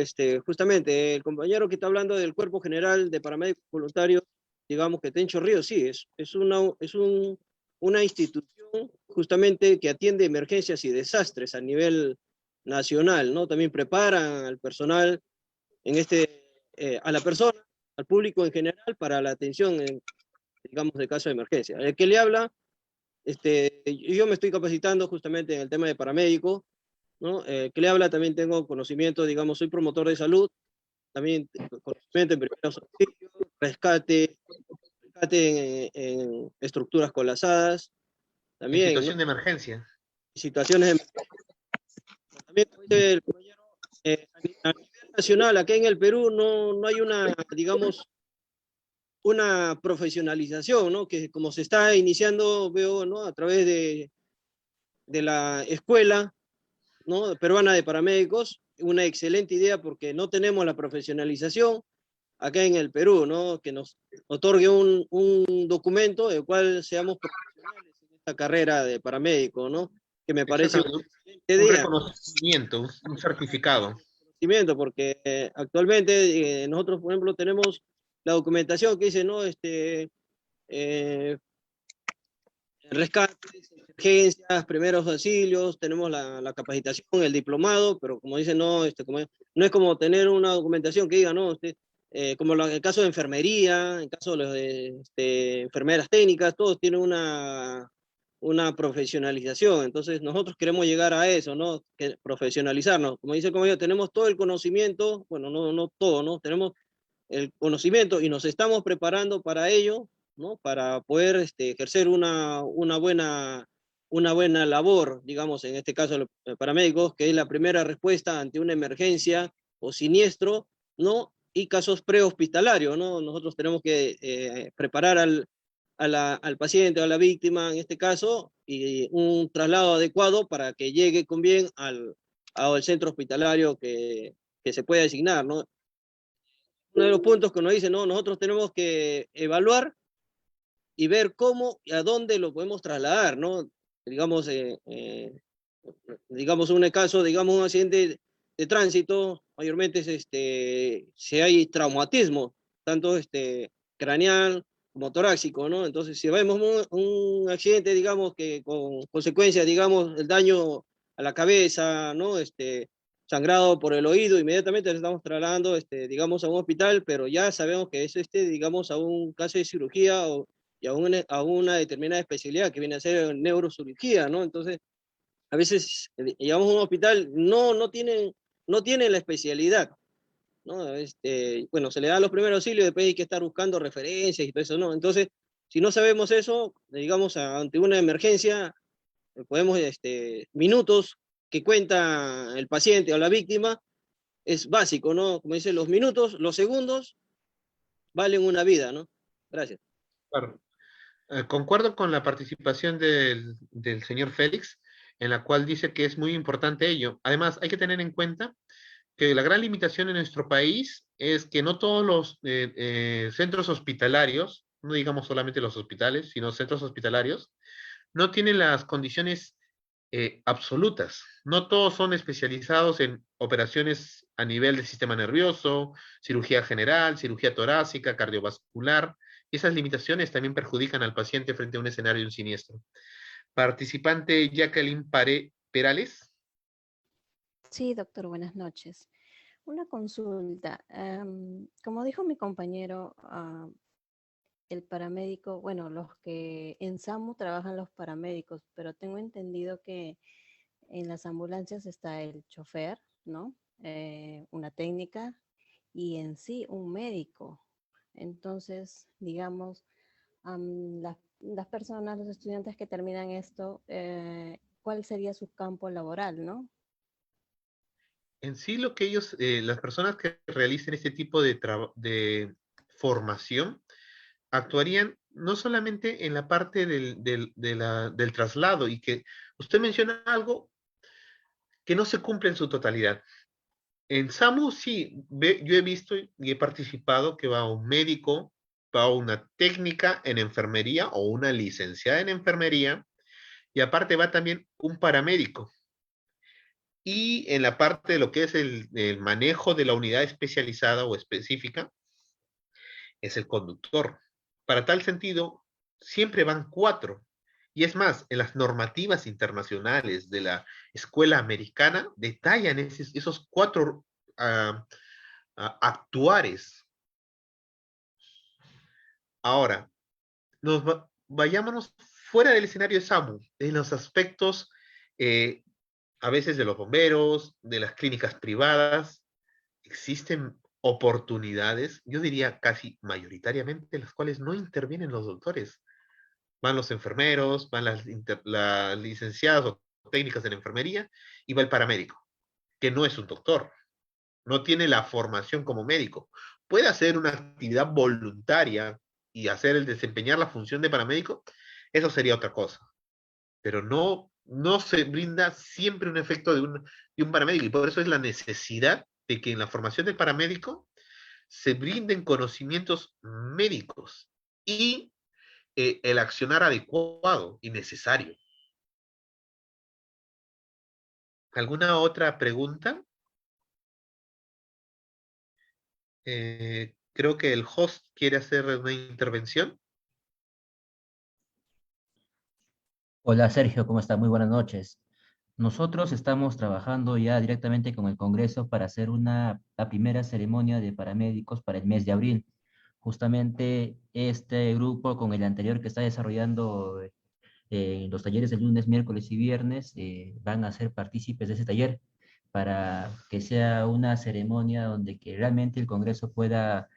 Justamente, el compañero que está hablando del Cuerpo General de Paramédicos Voluntarios, digamos que Tencho Ríos, sí, una institución justamente que atiende emergencias y desastres a nivel nacional, ¿no? También preparan al personal a la persona, al público en general, para la atención, digamos, de caso de emergencia. El que le habla, yo me estoy capacitando justamente en el tema de paramédico, ¿no? Que le habla también tengo conocimiento, digamos, soy promotor de salud, también conocimiento en primeros auxilios, rescate en estructuras colapsadas, En también, ¿no? situación de emergencia. Situaciones de emergencia. También, como dice el compañero, a nivel nacional, acá en el Perú, no hay una, digamos, una profesionalización, ¿no? Que como se está iniciando, veo, ¿no? A través de la escuela, ¿no? Peruana de paramédicos, una excelente idea porque no tenemos la profesionalización acá en el Perú, ¿no? Que nos otorgue un documento del cual seamos profesionales en esta carrera de paramédico, ¿no? Que me parece una Exactamente. excelente Un idea. reconocimiento, un certificado. Porque actualmente nosotros, por ejemplo, tenemos la documentación que dice, ¿no? Eh, rescates, emergencias, primeros auxilios, tenemos la capacitación, el diplomado, pero como dicen, no, no es como tener una documentación que diga, no, como en el caso de enfermería, en caso de, enfermeras técnicas, todos tienen una profesionalización, entonces nosotros queremos llegar a eso, ¿no? Profesionalizarnos, como dice el compañero, tenemos todo el conocimiento, bueno, no todo, ¿no? Tenemos el conocimiento y nos estamos preparando para ello, ¿no? Para poder ejercer una buena labor, digamos, en este caso los paramédicos, que es la primera respuesta ante una emergencia o siniestro, ¿no? Y casos prehospitalarios, ¿no? Nosotros tenemos que preparar al paciente o a la víctima, en este caso, y un traslado adecuado para que llegue con bien al centro hospitalario que se pueda asignar, ¿no? Uno de los puntos que nos dice, no, nosotros tenemos que evaluar y ver cómo y a dónde lo podemos trasladar, ¿no? Digamos, digamos un caso, digamos un accidente de tránsito, mayormente si hay traumatismo, tanto craneal como torácico, ¿no? Entonces, si vemos un accidente, digamos, que con consecuencias, digamos, el daño a la cabeza, ¿no? Sangrado por el oído, inmediatamente le estamos trasladando, digamos, a un hospital, pero ya sabemos que es, digamos, a un caso de cirugía y a una determinada especialidad que viene a ser neurocirugía, ¿no? Entonces, a veces, digamos, un hospital no tiene la especialidad, ¿no? Bueno, se le da los primeros auxilios, después hay que estar buscando referencias y todo eso, ¿no? Entonces, si no sabemos eso, digamos, ante una emergencia, podemos, minutos que cuenta el paciente o la víctima, es básico, ¿no? Como dicen, los minutos, los segundos valen una vida, ¿no? Gracias. Claro. Concuerdo con la participación del señor Félix, en la cual dice que es muy importante ello. Además, hay que tener en cuenta que la gran limitación en nuestro país es que no todos los centros hospitalarios, no digamos solamente los hospitales, sino centros hospitalarios, no tienen las condiciones absolutas. No todos son especializados en operaciones a nivel del sistema nervioso, cirugía general, cirugía torácica, cardiovascular, y esas limitaciones también perjudican al paciente frente a un escenario de un siniestro. Participante Jacqueline Perales. Sí, doctor, buenas noches. Una consulta. Como dijo mi compañero, el paramédico, bueno, los que en SAMU trabajan los paramédicos, pero tengo entendido que en las ambulancias está el chofer, ¿no? Una técnica y en sí un médico. Entonces, digamos, las personas, los estudiantes que terminan esto, ¿cuál sería su campo laboral, no? En sí, lo que ellos, las personas que realicen este tipo de formación, actuarían no solamente en la parte del traslado, y que usted menciona algo que no se cumple en su totalidad. En SAMU sí, yo he visto y he participado que va un médico, va una técnica en enfermería o una licenciada en enfermería, y aparte va también un paramédico. Y en la parte de lo que es el manejo de la unidad especializada o específica, es el conductor. Para tal sentido, siempre van cuatro. Y es más, en las normativas internacionales de la escuela americana detallan esos cuatro uh, actuares. Ahora, vayámonos fuera del escenario de SAMU, en los aspectos a veces de los bomberos, de las clínicas privadas. Existen oportunidades, yo diría casi mayoritariamente, en las cuales no intervienen los doctores. Van los enfermeros, van las licenciadas o técnicas en enfermería, y va el paramédico, que no es un doctor, no tiene la formación como médico. Puede hacer una actividad voluntaria y desempeñar la función de paramédico, eso sería otra cosa. Pero no se brinda siempre un efecto de un paramédico, y por eso es la necesidad de que en la formación del paramédico se brinden conocimientos médicos y el accionar adecuado y necesario. ¿Alguna otra pregunta? Creo que el host quiere hacer una intervención. Hola Sergio, ¿cómo está? Muy buenas noches. Nosotros estamos trabajando ya directamente con el Congreso para hacer la primera ceremonia de paramédicos para el mes de abril. Justamente este grupo con el anterior que está desarrollando los talleres de lunes, miércoles y viernes van a ser partícipes de ese taller para que sea una ceremonia donde que realmente el Congreso pueda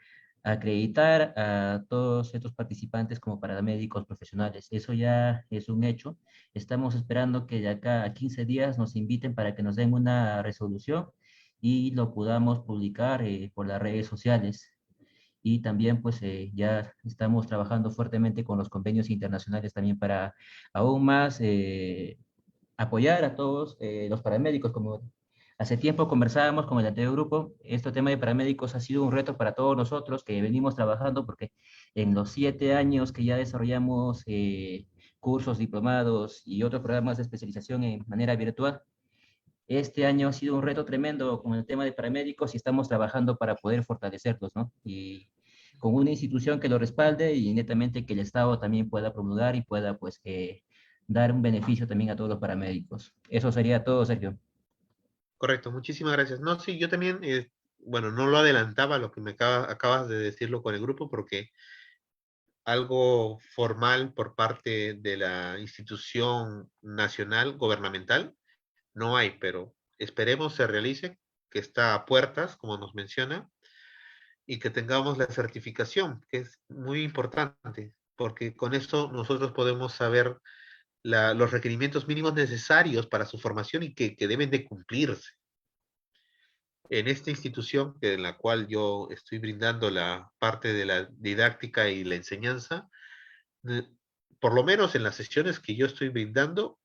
acreditar a todos estos participantes como paramédicos profesionales. Eso ya es un hecho. Estamos esperando que de acá a 15 días nos inviten para que nos den una resolución y lo podamos publicar por las redes sociales. Y también pues ya estamos trabajando fuertemente con los convenios internacionales también para aún más apoyar a todos los paramédicos. Como hace tiempo conversábamos con el anterior grupo, este tema de paramédicos ha sido un reto para todos nosotros que venimos trabajando, porque en los 7 años que ya desarrollamos cursos, diplomados y otros programas de especialización en manera virtual, este año ha sido un reto tremendo con el tema de paramédicos y estamos trabajando para poder fortalecerlos, ¿no? Y con una institución que lo respalde y netamente que el Estado también pueda promulgar y pueda, pues, dar un beneficio también a todos los paramédicos. Eso sería todo, Sergio. Correcto, muchísimas gracias. No, sí, yo también, bueno, no lo adelantaba lo que acabas de decirlo con el grupo, porque algo formal por parte de la institución nacional gubernamental no hay, pero esperemos se realice, que está a puertas, como nos menciona, y que tengamos la certificación, que es muy importante, porque con eso nosotros podemos saber los requerimientos mínimos necesarios para su formación y que deben de cumplirse. En esta institución en la cual yo estoy brindando la parte de la didáctica y la enseñanza, por lo menos en las sesiones que yo estoy brindando,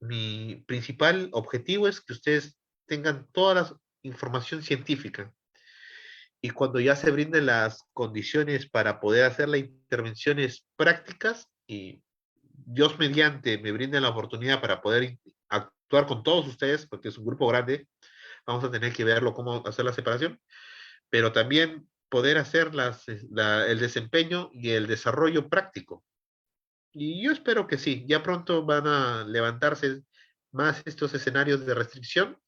mi principal objetivo es que ustedes tengan toda la información científica, y cuando ya se brinden las condiciones para poder hacer las intervenciones prácticas y Dios mediante me brinden la oportunidad para poder actuar con todos ustedes, porque es un grupo grande, vamos a tener que verlo cómo hacer la separación, pero también poder hacer el desempeño y el desarrollo práctico. Y yo espero que sí, ya pronto van a levantarse más estos escenarios de restricción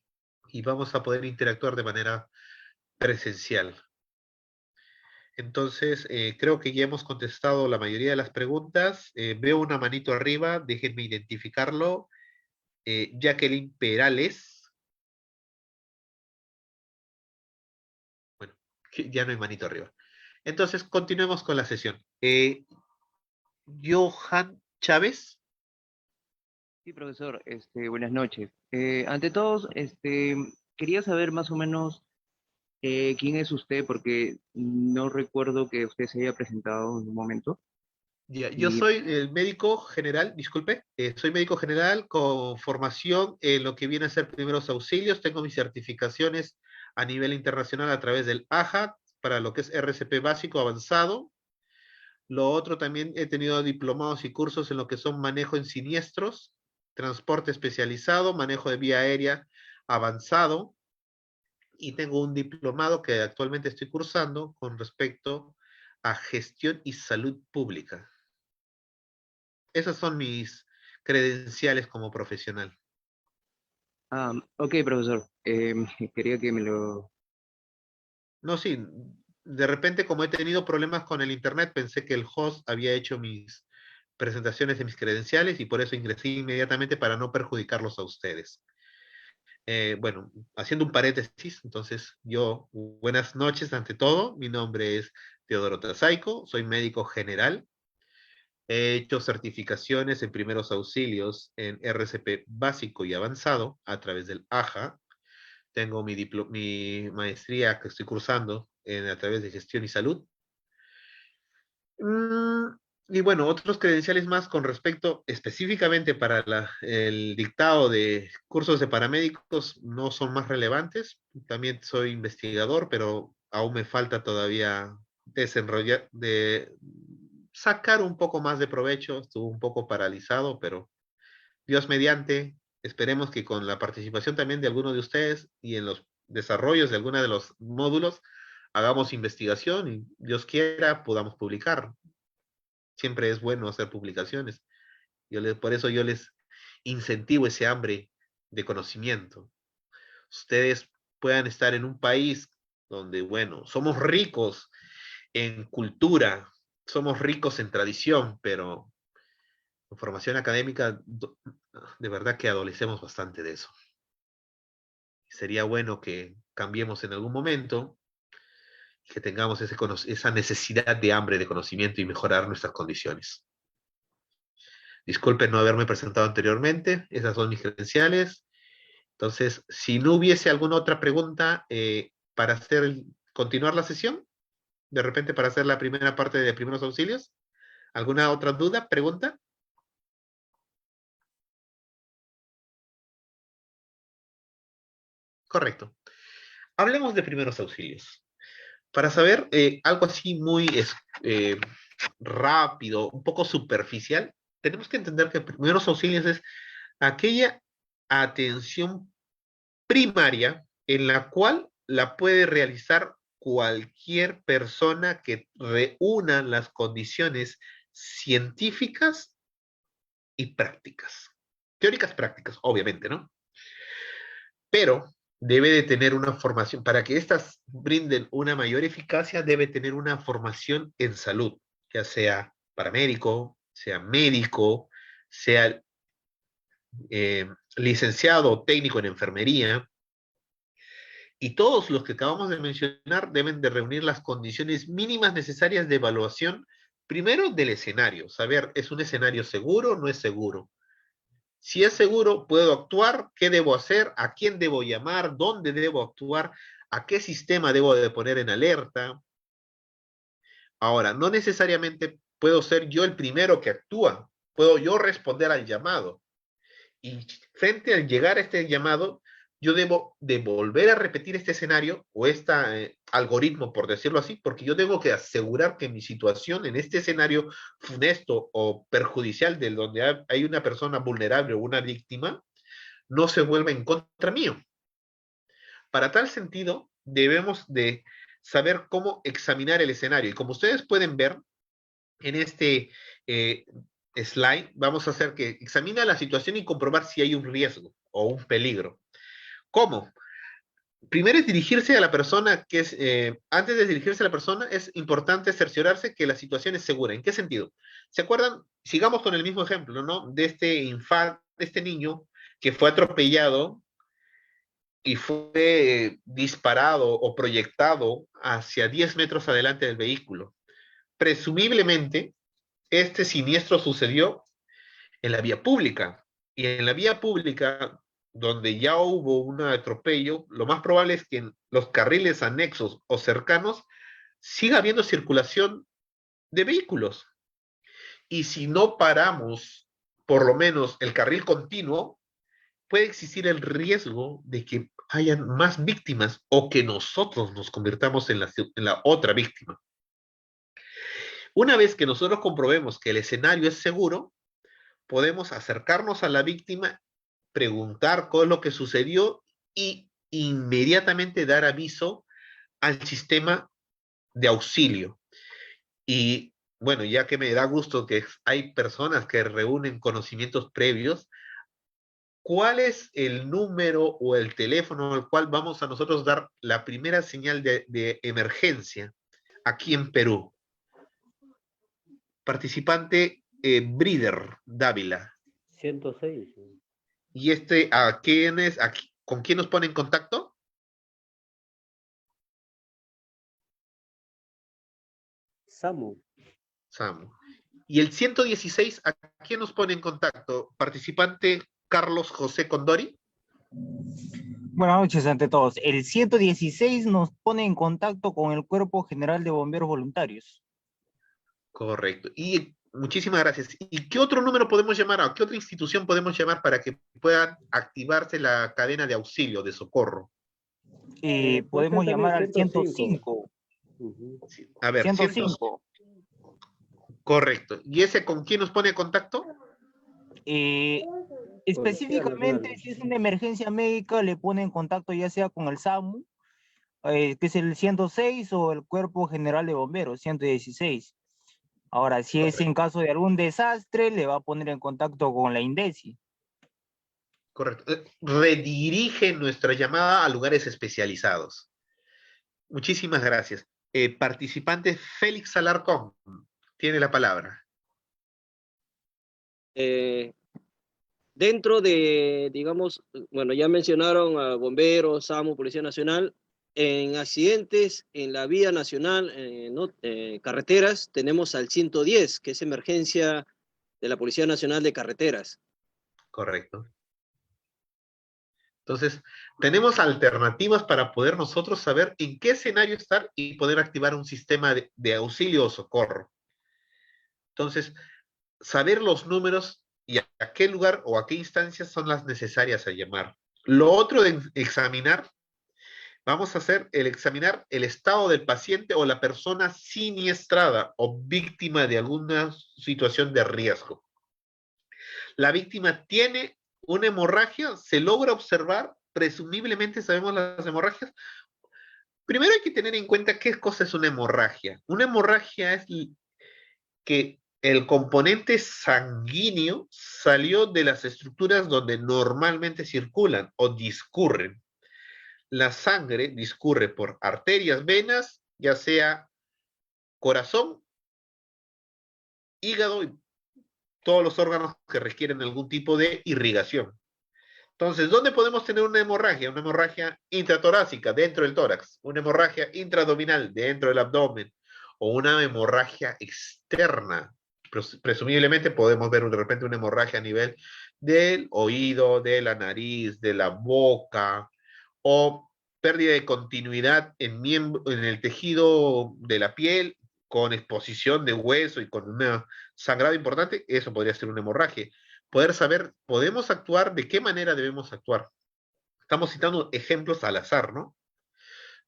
y vamos a poder interactuar de manera presencial. Entonces, creo que ya hemos contestado la mayoría de las preguntas. Veo una manito arriba, déjenme identificarlo. Jacqueline Perales. Bueno, ya no hay manito arriba. Entonces, continuemos con la sesión. Johan Chávez. Sí, profesor, buenas noches. Ante todo, quería saber más o menos quién es usted, porque no recuerdo que usted se haya presentado en un momento. Yo Y, soy el médico general, disculpe, soy médico general con formación en lo que viene a ser primeros auxilios. Tengo mis certificaciones a nivel internacional a través del AJA para lo que es RCP básico avanzado. Lo otro también he tenido diplomados y cursos en lo que son manejo en siniestros, transporte especializado, manejo de vía aérea avanzado, y tengo un diplomado que actualmente estoy cursando con respecto a gestión y salud pública. Esas son mis credenciales como profesional. ok, profesor. Quería que me lo... No, sí, de repente como he tenido problemas con el internet, pensé que el host había hecho mis presentaciones de mis credenciales y por eso ingresé inmediatamente para no perjudicarlos a ustedes. Bueno, haciendo un paréntesis, entonces yo, buenas noches ante todo, mi nombre es Teodoro Trasaico, soy médico general, he hecho certificaciones en primeros auxilios en RCP básico y avanzado a través del AJA, tengo mi maestría que estoy cursando a través de gestión y salud. Y bueno, otros credenciales más con respecto específicamente para el dictado de cursos de paramédicos no son más relevantes. También soy investigador, pero aún me falta todavía desenrollar, de sacar un poco más de provecho. Estuve un poco paralizado, pero Dios mediante, esperemos que con la participación también de alguno de ustedes y en los desarrollos de alguno de los módulos, hagamos investigación y Dios quiera podamos publicar. Siempre es bueno hacer publicaciones. Por eso yo les incentivo ese hambre de conocimiento. Ustedes puedan estar en un país donde, bueno, somos ricos en cultura, somos ricos en tradición, pero en formación académica, de verdad que adolecemos bastante de eso. Sería bueno que cambiemos en algún momento y que tengamos esa necesidad de hambre de conocimiento y mejorar nuestras condiciones. Disculpen no haberme presentado anteriormente, esas son mis credenciales. Entonces, si no hubiese alguna otra pregunta para continuar la sesión, de repente para hacer la primera parte de primeros auxilios, ¿alguna otra duda, pregunta? Correcto. Hablemos de primeros auxilios. Para saber algo así muy eh, rápido, un poco superficial, tenemos que entender que primeros auxilios es aquella atención primaria en la cual la puede realizar cualquier persona que reúna las condiciones científicas y prácticas. Teóricas prácticas, obviamente, ¿no? Pero debe de tener una formación, para que éstas brinden una mayor eficacia, debe tener una formación en salud, ya sea paramédico, sea médico, sea licenciado o técnico en enfermería, y todos los que acabamos de mencionar deben de reunir las condiciones mínimas necesarias de evaluación, primero del escenario, saber, ¿es un escenario seguro o no es seguro? Si es seguro, puedo actuar, ¿qué debo hacer? ¿A quién debo llamar? ¿Dónde debo actuar? ¿A qué sistema debo de poner en alerta? Ahora, no necesariamente puedo ser yo el primero que actúa, puedo yo responder al llamado. Y frente al llegar a este llamado, yo debo de volver a repetir este escenario o este algoritmo, por decirlo así, porque yo tengo que asegurar que mi situación en este escenario funesto o perjudicial de donde hay una persona vulnerable o una víctima, no se vuelva en contra mío. Para tal sentido, debemos de saber cómo examinar el escenario. Y como ustedes pueden ver en este slide, vamos a hacer que examina la situación y comprobar si hay un riesgo o un peligro. ¿Cómo? Primero es dirigirse a la persona antes de dirigirse a la persona, es importante cerciorarse que la situación es segura. ¿En qué sentido? ¿Se acuerdan? Sigamos con el mismo ejemplo, ¿no? De este niño que fue atropellado y fue disparado o proyectado hacia 10 metros adelante del vehículo. Presumiblemente, este siniestro sucedió en la vía pública. Y en la vía pública, donde ya hubo un atropello, lo más probable es que en los carriles anexos o cercanos siga habiendo circulación de vehículos. y si no paramos por lo menos el carril continuo, puede existir el riesgo de que hayan más víctimas o que nosotros nos convirtamos en la otra víctima. Una vez que nosotros comprobemos que el escenario es seguro, podemos acercarnos a la víctima, preguntar qué es lo que sucedió y inmediatamente dar aviso al sistema de auxilio. Y bueno, ya que me da gusto que hay personas que reúnen conocimientos previos, ¿cuál es el número o el teléfono al cual vamos a nosotros dar la primera señal de emergencia aquí en Perú? Participante Brider Dávila. 106. ¿Y con quién nos pone en contacto? Samu. Samu. ¿Y el 116 a quién nos pone en contacto? Participante Carlos José Condori. Buenas noches ante todos. El 116 nos pone en contacto con el Cuerpo General de Bomberos Voluntarios. Correcto. Y muchísimas gracias. ¿Y qué otro número podemos llamar? ¿A qué otra institución podemos llamar para que pueda activarse la cadena de auxilio, de socorro? Podemos ser llamar al también 105. Sí. A ver, 105. Correcto. ¿Y ese con quién nos pone en contacto? Específicamente, si es una emergencia médica, le pone en contacto ya sea con el SAMU, que es el 106, o el Cuerpo General de Bomberos, 116. Ahora, si es en caso de algún desastre, le va a poner en contacto con la INDECI. Correcto. Redirige nuestra llamada a lugares especializados. Muchísimas gracias. Participante Félix Alarcón, tiene la palabra. Dentro de, digamos, bueno, ya mencionaron a bomberos, SAMU, Policía Nacional. En accidentes en la vía nacional, carreteras, tenemos al 110, que es emergencia de la Policía Nacional de Carreteras. Correcto. Entonces, tenemos alternativas para poder nosotros saber en qué escenario estar y poder activar un sistema de auxilio o socorro. Entonces, saber los números y a qué lugar o a qué instancias son las necesarias a llamar. Lo otro de examinar, vamos a hacer examinar el estado del paciente o la persona siniestrada o víctima de alguna situación de riesgo. La víctima tiene una hemorragia, se logra observar, presumiblemente sabemos las hemorragias. Primero hay que tener en cuenta qué cosa es una hemorragia. Una hemorragia es que el componente sanguíneo salió de las estructuras donde normalmente circulan o discurren. La sangre discurre por arterias, venas, ya sea corazón, hígado y todos los órganos que requieren algún tipo de irrigación. Entonces, ¿dónde podemos tener una hemorragia? Una hemorragia intratorácica, dentro del tórax, una hemorragia intraabdominal, dentro del abdomen, o una hemorragia externa. Presumiblemente podemos ver de repente una hemorragia a nivel del oído, de la nariz, de la boca, o pérdida de continuidad en el tejido de la piel, con exposición de hueso y con un sangrado importante. Eso podría ser una hemorragia. Poder saber, podemos actuar, de qué manera debemos actuar. Estamos citando ejemplos al azar, ¿no?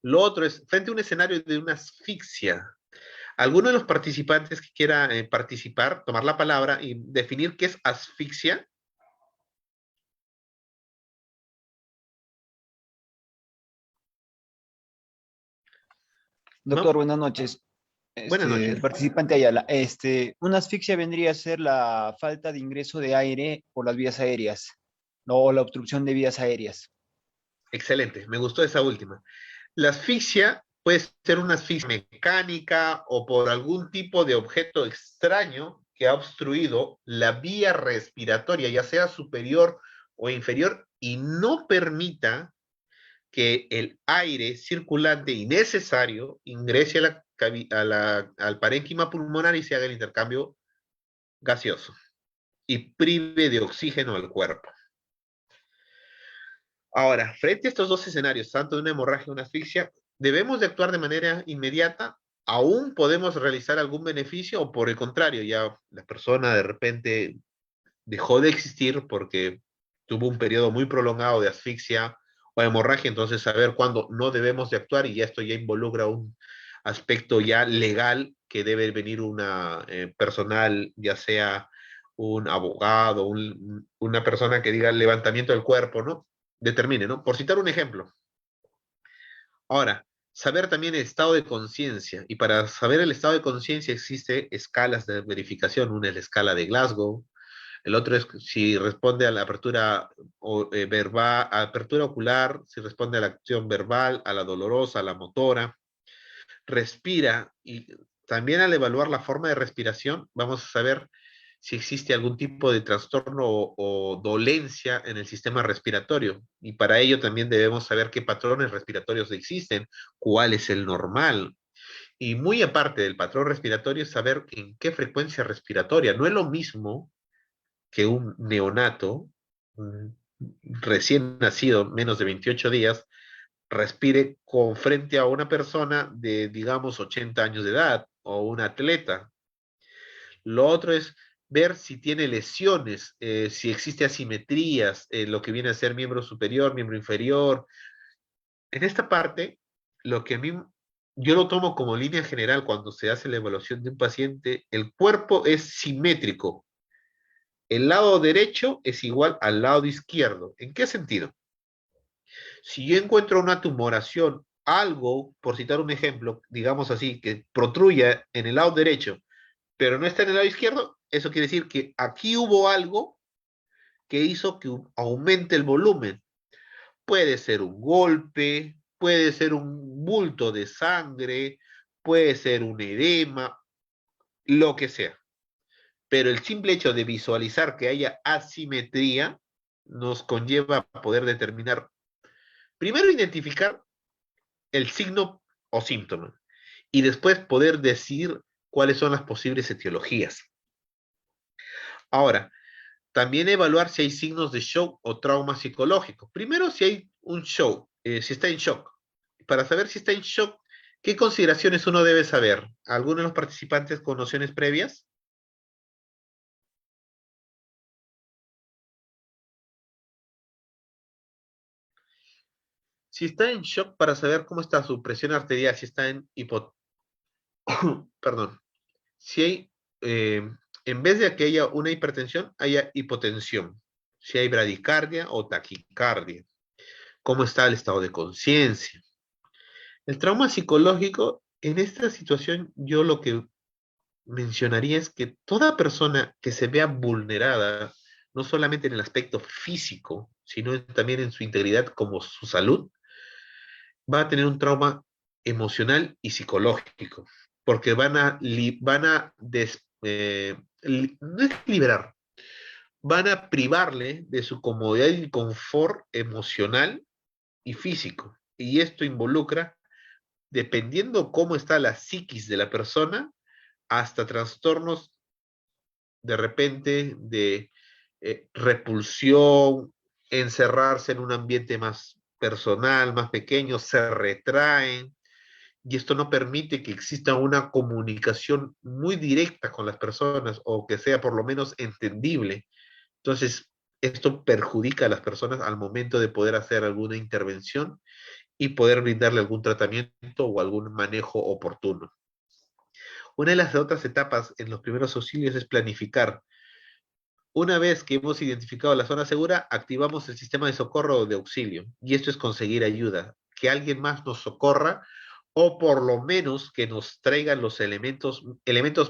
Lo otro es, frente a un escenario de una asfixia, ¿alguno de los participantes que quiera participar, tomar la palabra y definir qué es asfixia? Doctor, ¿No? buenas noches. Buenas noches. El participante Ayala, una asfixia vendría a ser la falta de ingreso de aire por las vías aéreas, o la obstrucción de vías aéreas. Excelente, me gustó esa última. La asfixia puede ser una asfixia mecánica o por algún tipo de objeto extraño que ha obstruido la vía respiratoria, ya sea superior o inferior, y no permita que el aire circulante y necesario ingrese al parénquima pulmonar y se haga el intercambio gaseoso y prive de oxígeno al cuerpo. Ahora, frente a estos dos escenarios, tanto de una hemorragia como una asfixia, debemos de actuar de manera inmediata aún podemos realizar algún beneficio o por el contrario, ya la persona de repente dejó de existir porque tuvo un periodo muy prolongado de asfixia o hemorragia, entonces saber cuándo no debemos de actuar y ya esto ya involucra un aspecto ya legal que debe venir una personal, ya sea un abogado, una persona que diga el levantamiento del cuerpo, ¿no? Determine, ¿no? Por citar un ejemplo. Ahora, saber también el estado de conciencia. Y para saber el estado de conciencia existe escalas de verificación. Una es la escala de Glasgow, el otro es si responde a la apertura verbal, apertura ocular, si responde a la acción verbal, a la dolorosa, a la motora, respira y también al evaluar la forma de respiración vamos a saber si existe algún tipo de trastorno o dolencia en el sistema respiratorio. Y para ello también debemos saber qué patrones respiratorios existen, cuál es el normal. Y muy aparte del patrón respiratorio, saber en qué frecuencia respiratoria. No es lo mismo que un neonato recién nacido, menos de 28 días, respire con frente a una persona de, digamos, 80 años de edad o un atleta. Lo otro es ver si tiene lesiones, si existe asimetrías en lo que viene a ser miembro superior, miembro inferior. En esta parte, lo que a mí yo lo tomo como línea general cuando se hace la evaluación de un paciente, el cuerpo es simétrico. El lado derecho es igual al lado izquierdo. ¿En qué sentido? Si yo encuentro una tumoración, algo, por citar un ejemplo, digamos así, que protruya en el lado derecho, pero no está en el lado izquierdo, eso quiere decir que aquí hubo algo que hizo que aumente el volumen. Puede ser un golpe, puede ser un bulto de sangre, puede ser un edema, lo que sea. Pero el simple hecho de visualizar que haya asimetría nos conlleva a poder determinar, primero identificar el signo o síntoma y después poder decir cuáles son las posibles etiologías. Ahora, también evaluar si hay signos de shock o trauma psicológico. Primero, si hay un shock, si está en shock. Para saber si está en shock, ¿qué consideraciones uno debe saber? ¿Alguno de los participantes con nociones previas? Si está en shock, para saber cómo está su presión arterial, si está en perdón, si hay, en vez de que haya una hipertensión, haya hipotensión. Si hay bradicardia o taquicardia. ¿Cómo está el estado de conciencia? El trauma psicológico, en esta situación, yo lo que mencionaría es que toda persona que se vea vulnerada, no solamente en el aspecto físico, sino también en su integridad como su salud, va a tener un trauma emocional y psicológico, porque no es liberar, van a privarle de su comodidad y confort emocional y físico. Y esto involucra, dependiendo cómo está la psiquis de la persona, hasta trastornos de repente de repulsión, encerrarse en un ambiente más personal, más pequeño, se retraen, y esto no permite que exista una comunicación muy directa con las personas o que sea por lo menos entendible. Entonces, esto perjudica a las personas al momento de poder hacer alguna intervención y poder brindarle algún tratamiento o algún manejo oportuno. Una de las otras etapas en los primeros auxilios es planificar. Una vez que hemos identificado la zona segura, activamos el sistema de socorro o de auxilio. Y esto es conseguir ayuda, que alguien más nos socorra o por lo menos que nos traigan los elementos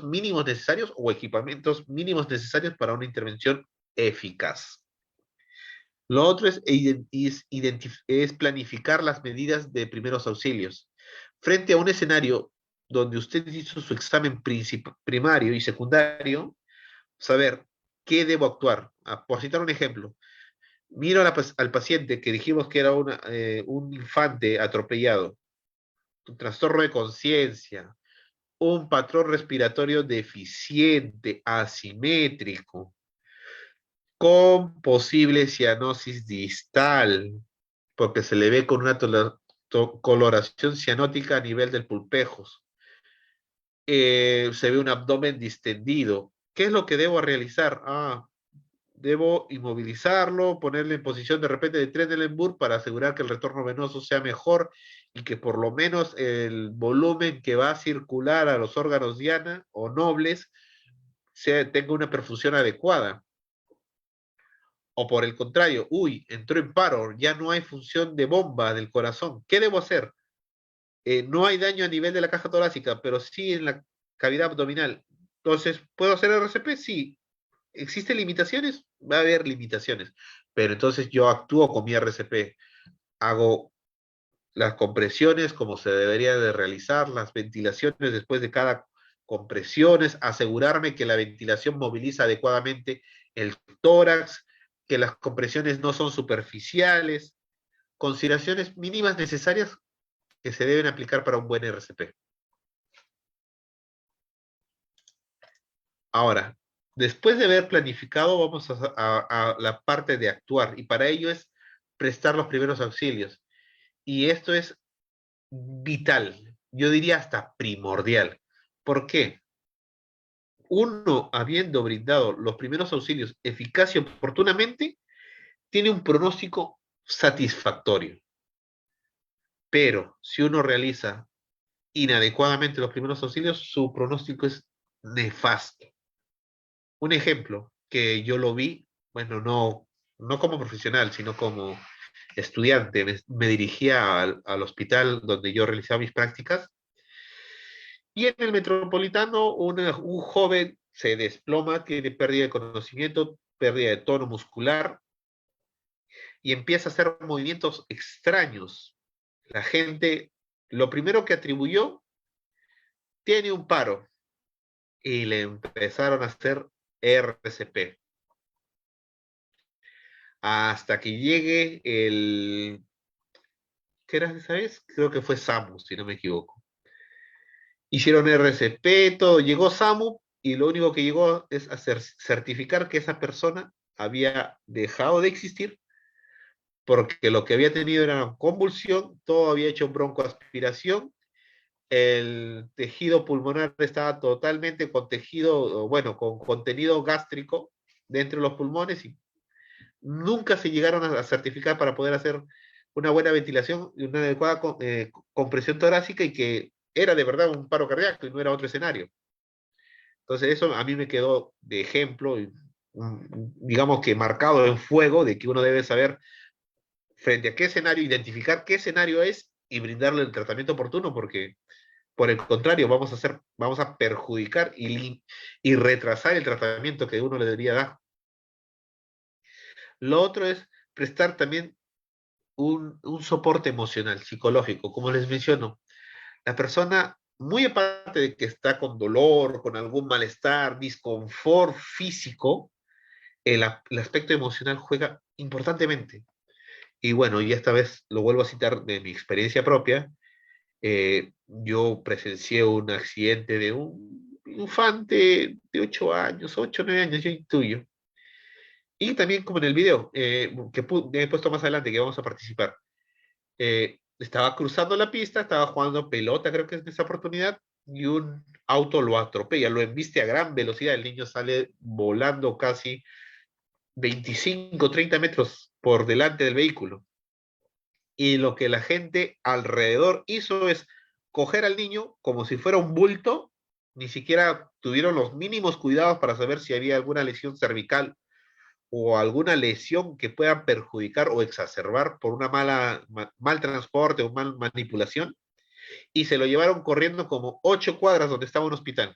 mínimos necesarios o equipamientos mínimos necesarios para una intervención eficaz. Lo otro es planificar las medidas de primeros auxilios. Frente a un escenario donde usted hizo su examen primario y secundario, saber qué debo actuar. Por citar un ejemplo, miro al paciente que dijimos que era un infante atropellado, un trastorno de conciencia, un patrón respiratorio deficiente, asimétrico, con posible cianosis distal, porque se le ve con una coloración cianótica a nivel del pulpejos. se ve un abdomen distendido. ¿Qué es lo que debo realizar? Debo inmovilizarlo, ponerle en posición de repente de Trendelenburg para asegurar que el retorno venoso sea mejor y que por lo menos el volumen que va a circular a los órganos diana o nobles tenga una perfusión adecuada. O por el contrario, entró en paro, ya no hay función de bomba del corazón. ¿Qué debo hacer? No hay daño a nivel de la caja torácica, pero sí en la cavidad abdominal. Entonces, ¿puedo hacer RCP? Sí. ¿Existen limitaciones? Va a haber limitaciones, pero entonces yo actúo con mi RCP, hago las compresiones como se debería de realizar, las ventilaciones después de cada compresiones, asegurarme que la ventilación moviliza adecuadamente el tórax, que las compresiones no son superficiales, consideraciones mínimas necesarias que se deben aplicar para un buen RCP. Ahora, después de haber planificado, vamos a la parte de actuar, y para ello es prestar los primeros auxilios. Y esto es vital, yo diría hasta primordial. ¿Por qué? Uno, habiendo brindado los primeros auxilios eficaz y oportunamente, tiene un pronóstico satisfactorio. Pero si uno realiza inadecuadamente los primeros auxilios, su pronóstico es nefasto. Un ejemplo que yo lo vi, bueno, no como profesional, sino como estudiante, me dirigía al hospital donde yo realizaba mis prácticas, y en el Metropolitano un joven se desploma, tiene pérdida de conocimiento, pérdida de tono muscular, y empieza a hacer movimientos extraños. La gente, lo primero que atribuyó, tiene un paro, y le empezaron a hacer RCP. Hasta que llegue ¿qué era esa vez? Creo que fue SAMU, si no me equivoco. Hicieron RCP, todo, llegó SAMU y lo único que llegó es hacer certificar que esa persona había dejado de existir porque lo que había tenido era convulsión, todo había hecho broncoaspiración, el tejido pulmonar estaba totalmente con tejido, bueno, con contenido gástrico dentro de los pulmones y nunca se llegaron a certificar para poder hacer una buena ventilación y una adecuada compresión torácica y que era de verdad un paro cardíaco y no era otro escenario. Entonces eso a mí me quedó de ejemplo, digamos que marcado en fuego de que uno debe saber frente a qué escenario, identificar qué escenario es y brindarle el tratamiento oportuno, porque por el contrario vamos a perjudicar y retrasar el tratamiento que uno le debería dar. Lo otro es prestar también un soporte emocional, psicológico, como les menciono. La persona, muy aparte de que está con dolor, con algún malestar, disconfort físico, el aspecto emocional juega importantemente. Y bueno, y esta vez lo vuelvo a citar de mi experiencia propia. Yo presencié un accidente de un infante de 8 años, 8 o 9 años, yo intuyo. Y también como en el video que he puesto más adelante, que vamos a participar. Estaba cruzando la pista, estaba jugando pelota, creo que es de esa oportunidad, y un auto lo atropella, lo embiste a gran velocidad, el niño sale volando casi 25, 30 metros por delante del vehículo. Y lo que la gente alrededor hizo es coger al niño como si fuera un bulto, ni siquiera tuvieron los mínimos cuidados para saber si había alguna lesión cervical o alguna lesión que pueda perjudicar o exacerbar por una mal transporte o mal manipulación, y se lo llevaron corriendo como 8 cuadras donde estaba un hospital.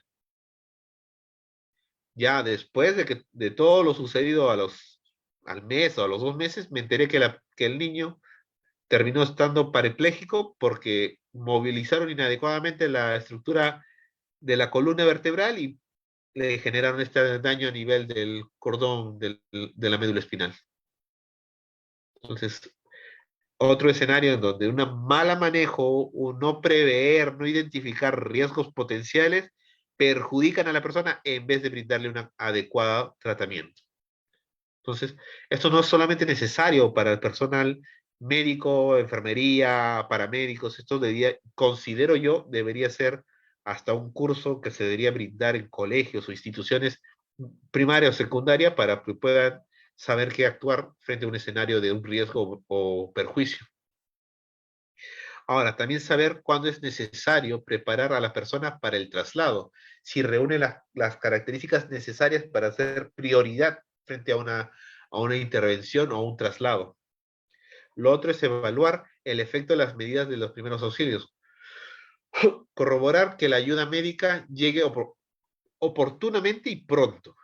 Ya después de todo lo sucedido al mes o a los 2 meses, me enteré que el niño terminó estando parapléjico porque movilizaron inadecuadamente la estructura de la columna vertebral y le generaron este daño a nivel del cordón de la médula espinal. Entonces, otro escenario en donde un mal manejo, un no prever, no identificar riesgos potenciales, perjudican a la persona en vez de brindarle un adecuado tratamiento. Entonces, esto no es solamente necesario para el personal médico, enfermería, paramédicos, esto considero yo, debería ser hasta un curso que se debería brindar en colegios o instituciones primaria o secundaria para que puedan saber qué actuar frente a un escenario de un riesgo o perjuicio. Ahora, también saber cuándo es necesario preparar a la persona para el traslado, si reúne las características necesarias para hacer prioridad frente a una intervención o un traslado. Lo otro es evaluar el efecto de las medidas de los primeros auxilios. Corroborar que la ayuda médica llegue oportunamente y pronto.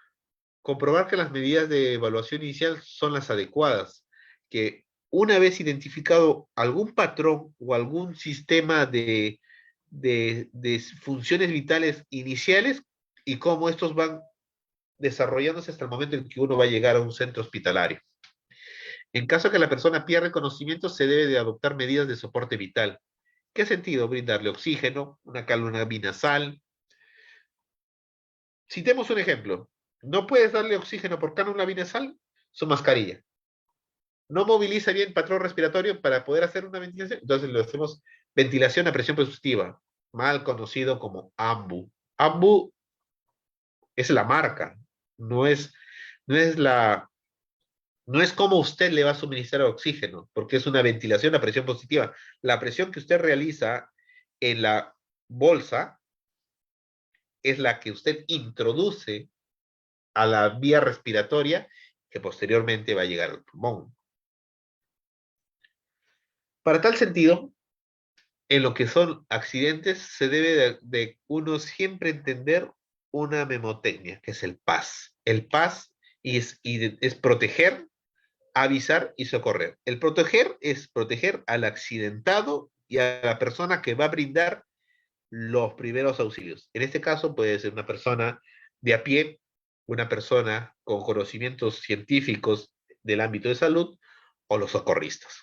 Comprobar que las medidas de evaluación inicial son las adecuadas, que una vez identificado algún patrón o algún sistema de funciones vitales iniciales y cómo estos van desarrollándose hasta el momento en que uno va a llegar a un centro hospitalario. En caso que la persona pierda conocimiento, se debe de adoptar medidas de soporte vital. ¿Qué sentido? Brindarle oxígeno, una cálula binasal. Citemos un ejemplo. No puedes darle oxígeno por cánula binasal, su mascarilla. No moviliza bien patrón respiratorio para poder hacer una ventilación, entonces lo hacemos ventilación a presión positiva, mal conocido como AMBU. AMBU es la marca, no es, no es la, no es como usted le va a suministrar oxígeno, porque es una ventilación a presión positiva. La presión que usted realiza en la bolsa es la que usted introduce a la vía respiratoria que posteriormente va a llegar al pulmón. Para tal sentido, en lo que son accidentes, se debe de uno siempre entender una memotecnia, que es el PAS. El PAS es proteger, avisar y socorrer. El proteger es proteger al accidentado y a la persona que va a brindar los primeros auxilios. En este caso puede ser una persona de a pie, una persona con conocimientos científicos del ámbito de salud o los socorristas.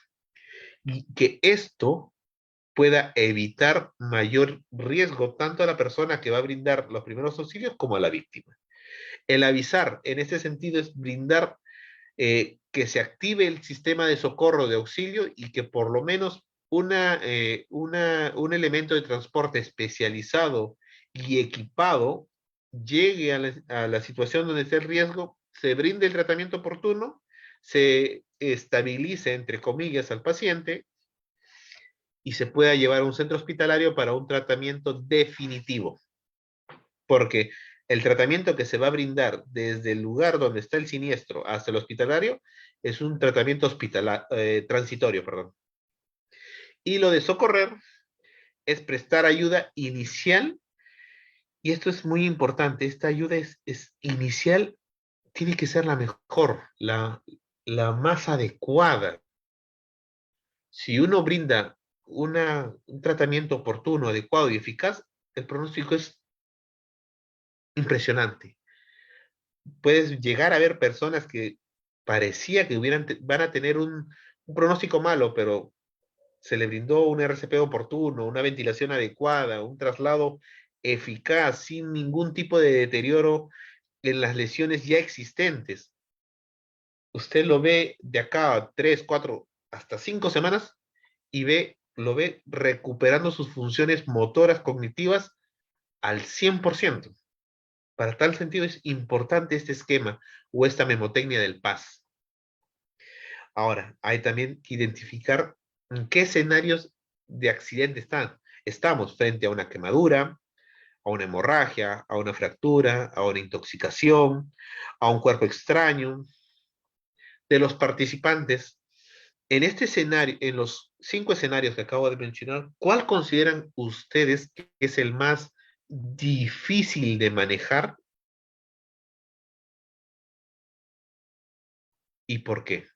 Y que esto pueda evitar mayor riesgo tanto a la persona que va a brindar los primeros auxilios como a la víctima. El avisar en este sentido es brindar que se active el sistema de socorro de auxilio y que por lo menos un elemento de transporte especializado y equipado llegue a la situación donde esté el riesgo, se brinde el tratamiento oportuno, se estabilice, entre comillas, al paciente y se pueda llevar a un centro hospitalario para un tratamiento definitivo. Porque el tratamiento que se va a brindar desde el lugar donde está el siniestro hasta el hospitalario es un tratamiento transitorio, perdón. Y lo de socorrer es prestar ayuda inicial, y esto es muy importante, esta ayuda es inicial, tiene que ser la mejor, la más adecuada. Si uno brinda un tratamiento oportuno, adecuado y eficaz, el pronóstico es impresionante. Puedes llegar a ver personas que parecía que van a tener un pronóstico malo, pero se le brindó un RCP oportuno, una ventilación adecuada, un traslado eficaz, sin ningún tipo de deterioro en las lesiones ya existentes. Usted lo ve de acá a 3, 4, hasta 5 semanas y lo ve recuperando sus funciones motoras cognitivas al 100%. Para tal sentido es importante este esquema o esta memotecnia del PAS. Ahora, hay también que identificar en qué escenarios de accidente estamos frente a una quemadura, a una hemorragia, a una fractura, a una intoxicación, a un cuerpo extraño. De los participantes, en este escenario, en los 5 escenarios que acabo de mencionar, ¿cuál consideran ustedes que es el más difícil de manejar y por qué?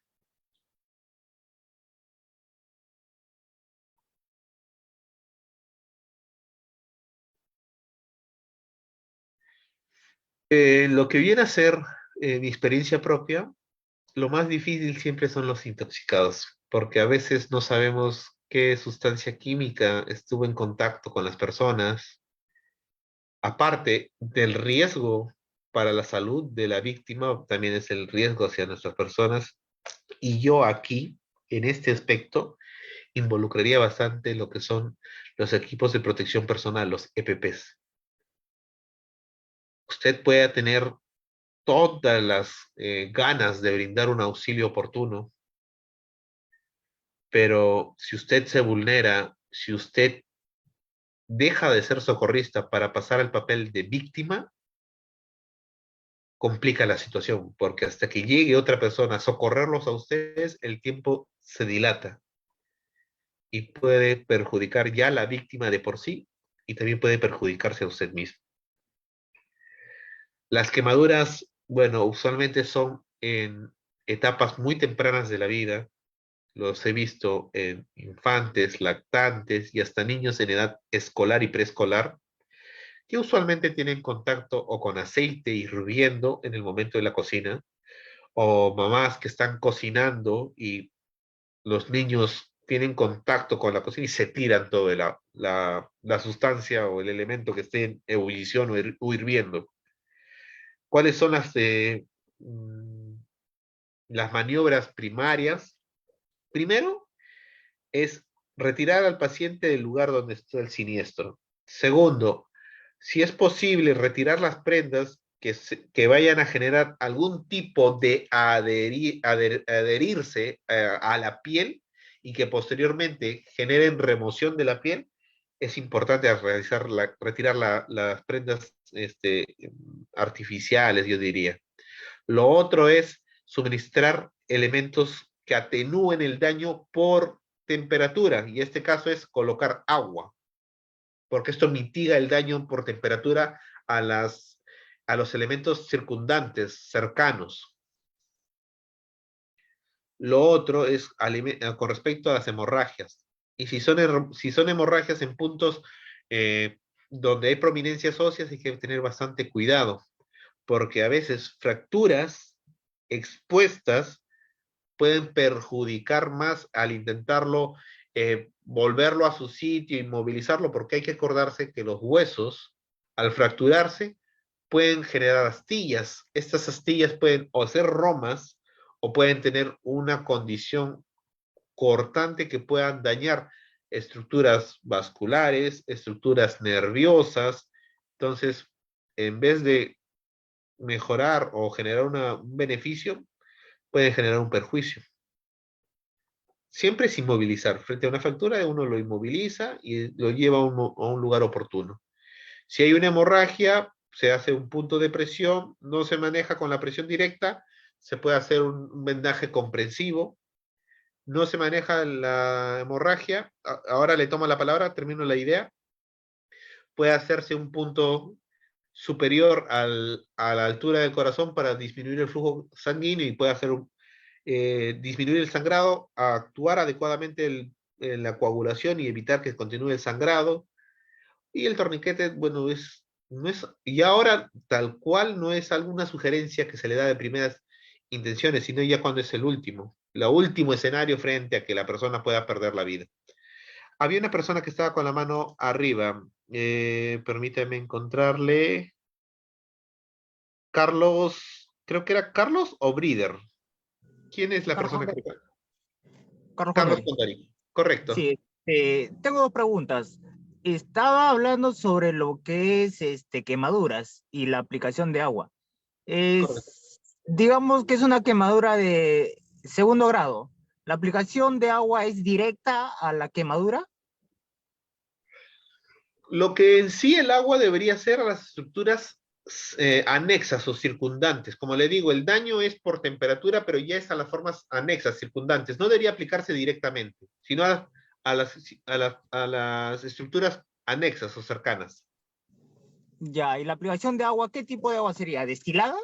Lo que viene a ser mi experiencia propia, lo más difícil siempre son los intoxicados, porque a veces no sabemos qué sustancia química estuvo en contacto con las personas, aparte del riesgo para la salud de la víctima, también es el riesgo hacia nuestras personas. Y yo aquí en este aspecto involucraría bastante lo que son los equipos de protección personal, los EPPs. Usted puede tener todas las ganas de brindar un auxilio oportuno, pero si usted se vulnera, si usted deja de ser socorrista para pasar al papel de víctima, complica la situación, porque hasta que llegue otra persona a socorrerlos a ustedes, el tiempo se dilata y puede perjudicar ya a la víctima de por sí y también puede perjudicarse a usted mismo. Las quemaduras, bueno, usualmente son en etapas muy tempranas de la vida. Los he visto en infantes, lactantes y hasta niños en edad escolar y preescolar, que usualmente tienen contacto o con aceite hirviendo en el momento de la cocina, o mamás que están cocinando y los niños tienen contacto con la cocina y se tiran toda la sustancia o el elemento que esté en ebullición o hirviendo. ¿Cuáles son las maniobras primarias? Primero es retirar al paciente del lugar donde está el siniestro. Segundo, si es posible, retirar las prendas que vayan a generar algún tipo de adherirse a la piel y que posteriormente generen remoción de la piel. Es importante retirar las prendas artificiales, yo diría. Lo otro es suministrar elementos que atenúen el daño por temperatura, y este caso es colocar agua, porque esto mitiga el daño por temperatura a los elementos circundantes, cercanos. Lo otro es con respecto a las hemorragias. Y si son hemorragias en puntos donde hay prominencias óseas, hay que tener bastante cuidado, porque a veces fracturas expuestas pueden perjudicar más al intentarlo volverlo a su sitio, inmovilizarlo, porque hay que acordarse que los huesos, al fracturarse, pueden generar astillas. Estas astillas pueden o ser romas o pueden tener una condición cortante que puedan dañar estructuras vasculares, estructuras nerviosas. Entonces, en vez de mejorar o generar un beneficio, puede generar un perjuicio. Siempre es inmovilizar. Frente a una fractura, uno lo inmoviliza y lo lleva a un lugar oportuno. Si hay una hemorragia, se hace un punto de presión, no se maneja con la presión directa, se puede hacer un vendaje comprensivo, no se maneja la hemorragia, ahora le tomo la palabra, termino la idea, puede hacerse un punto superior a la altura del corazón para disminuir el flujo sanguíneo y puede hacer disminuir el sangrado, actuar adecuadamente en la coagulación y evitar que continúe el sangrado. Y el torniquete, bueno, no es, y ahora tal cual no es alguna sugerencia que se le da de primeras intenciones, sino ya cuando es el último escenario frente a que la persona pueda perder la vida. Había una persona que estaba con la mano arriba, permítame encontrarle. Carlos, creo que era Carlos o Brider. ¿Quién es la Carlos persona que... Condori. Carlos Carlos Condori. Condori, correcto. Sí, tengo dos preguntas. Estaba hablando sobre lo que es quemaduras y la aplicación de agua. Correcto. Digamos que es una quemadura de segundo grado. ¿La aplicación de agua es directa a la quemadura? Lo que en sí el agua debería ser a las estructuras anexas o circundantes. Como le digo, el daño es por temperatura, pero ya es a las formas anexas, circundantes. No debería aplicarse directamente, sino a las estructuras anexas o cercanas. Ya, ¿y la aplicación de agua, qué tipo de agua sería? ¿Destilada?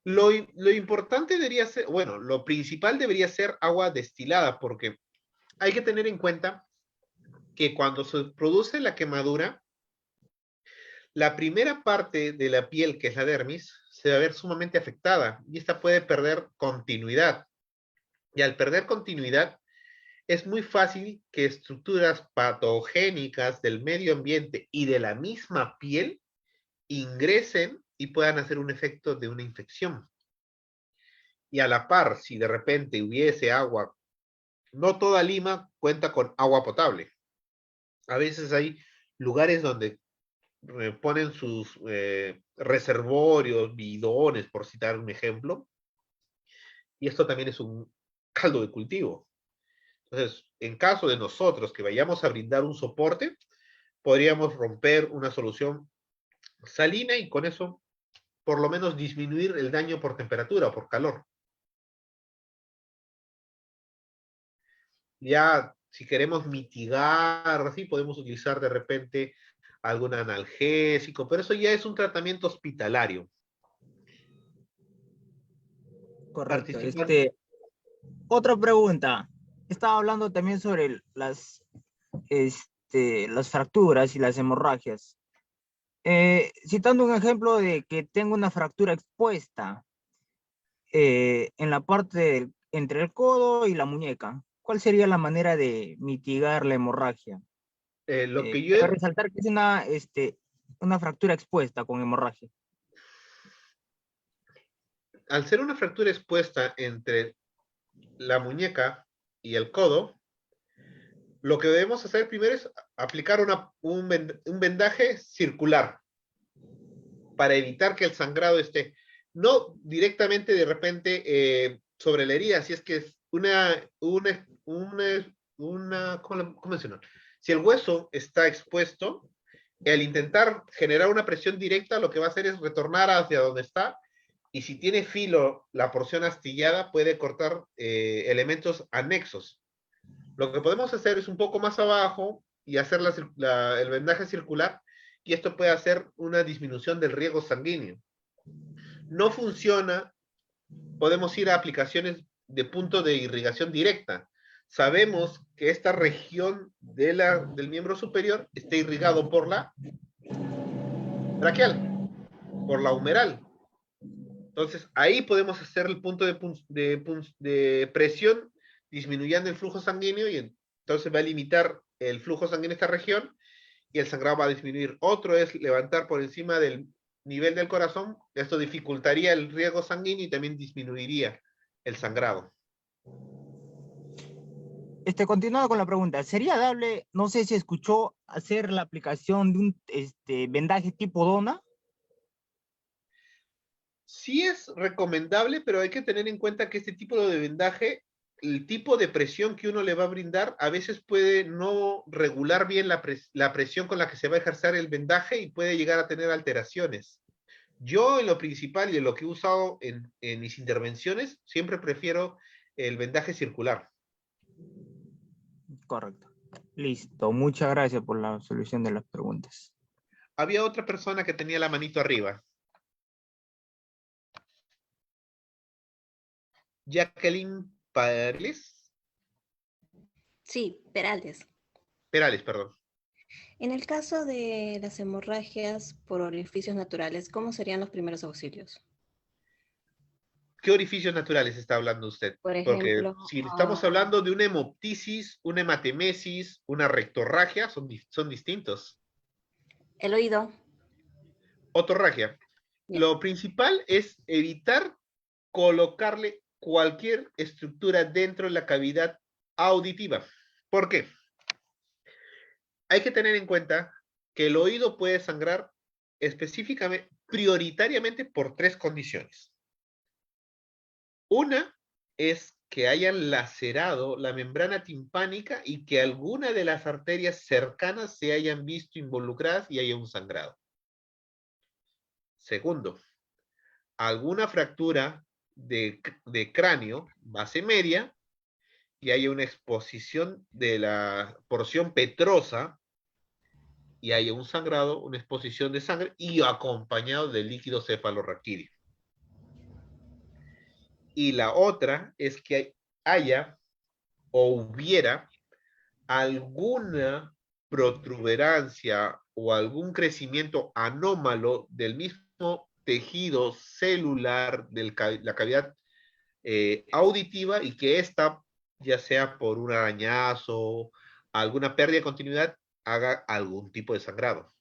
Lo importante debería ser, bueno, lo principal debería ser agua destilada, porque hay que tener en cuenta que cuando se produce la quemadura, la primera parte de la piel, que es la dermis, se va a ver sumamente afectada y esta puede perder continuidad. Y al perder continuidad, es muy fácil que estructuras patogénicas del medio ambiente y de la misma piel ingresen y puedan hacer un efecto de una infección. y a la par, si de repente hubiese agua, no toda Lima cuenta con agua potable. A veces hay lugares donde ponen sus reservorios, bidones, por citar un ejemplo, y esto también es un caldo de cultivo. Entonces, en caso de nosotros que vayamos a brindar un soporte, podríamos romper una solución salina y con eso por lo menos disminuir el daño por temperatura o por calor. Ya, si queremos mitigar, así podemos utilizar de repente algún analgésico, pero eso ya es un tratamiento hospitalario. Correcto. Participar. Otra pregunta. Estaba hablando también sobre las fracturas y las hemorragias. Citando un ejemplo de que tengo una fractura expuesta en la parte entre el codo y la muñeca, ¿cuál sería la manera de mitigar la hemorragia? Lo que yo Cabe resaltar que es una fractura expuesta con hemorragia. al ser una fractura expuesta entre la muñeca y el codo, lo que debemos hacer primero es aplicar un vendaje circular para evitar que el sangrado esté, no directamente de repente sobre la herida, si es que es ¿cómo mencionar? Si el hueso está expuesto, al intentar generar una presión directa, lo que va a hacer es retornar hacia donde está, y si tiene filo la porción astillada, puede cortar elementos anexos. Lo que podemos hacer es un poco más abajo y hacer el vendaje circular, y esto puede hacer una disminución del riego sanguíneo. No funciona, podemos ir a aplicaciones de punto de irrigación directa. Sabemos que esta región del miembro superior está irrigado por la braquial, por la humeral. Entonces, ahí podemos hacer el punto de presión disminuyendo el flujo sanguíneo, y entonces va a limitar el flujo sanguíneo en esta región y el sangrado va a disminuir. Otro es levantar por encima del nivel del corazón. Esto dificultaría el riego sanguíneo y también disminuiría el sangrado. Continuando con la pregunta, ¿sería dable, no sé si escuchó, hacer la aplicación de un vendaje tipo dona? Sí es recomendable, pero hay que tener en cuenta que este tipo de vendaje, el tipo de presión que uno le va a brindar, a veces puede no regular bien la presión con la que se va a ejercer el vendaje y puede llegar a tener alteraciones. Yo en lo principal y en lo que he usado en mis intervenciones, siempre prefiero el vendaje circular. Correcto. Listo. Muchas gracias por la solución de las preguntas. Había otra persona que tenía la manito arriba. Jacqueline Perales. Sí, Perales. Perales, perdón. En el caso de las hemorragias por orificios naturales, ¿cómo serían los primeros auxilios? ¿Qué orificios naturales está hablando usted? Por Porque ejemplo, si estamos hablando de una hemoptisis, una hematemesis, una rectorragia, son distintos. el oído. Otorragia. Bien. Lo principal es evitar colocarle cualquier estructura dentro de la cavidad auditiva. ¿Por qué? Hay que tener en cuenta que el oído puede sangrar específicamente, prioritariamente por tres condiciones. Una es que hayan lacerado la membrana timpánica y que alguna de las arterias cercanas se hayan visto involucradas y haya un sangrado. Segundo, alguna fractura de cráneo, base media, y haya una exposición de la porción petrosa y haya un sangrado, una exposición de sangre y acompañado de líquido cefalorraquídeo. Y la otra es que haya o hubiera alguna protuberancia o algún crecimiento anómalo del mismo tejido celular de la cavidad auditiva, y que ésta, ya sea por un arañazo, alguna pérdida de continuidad, haga algún tipo de sangrado.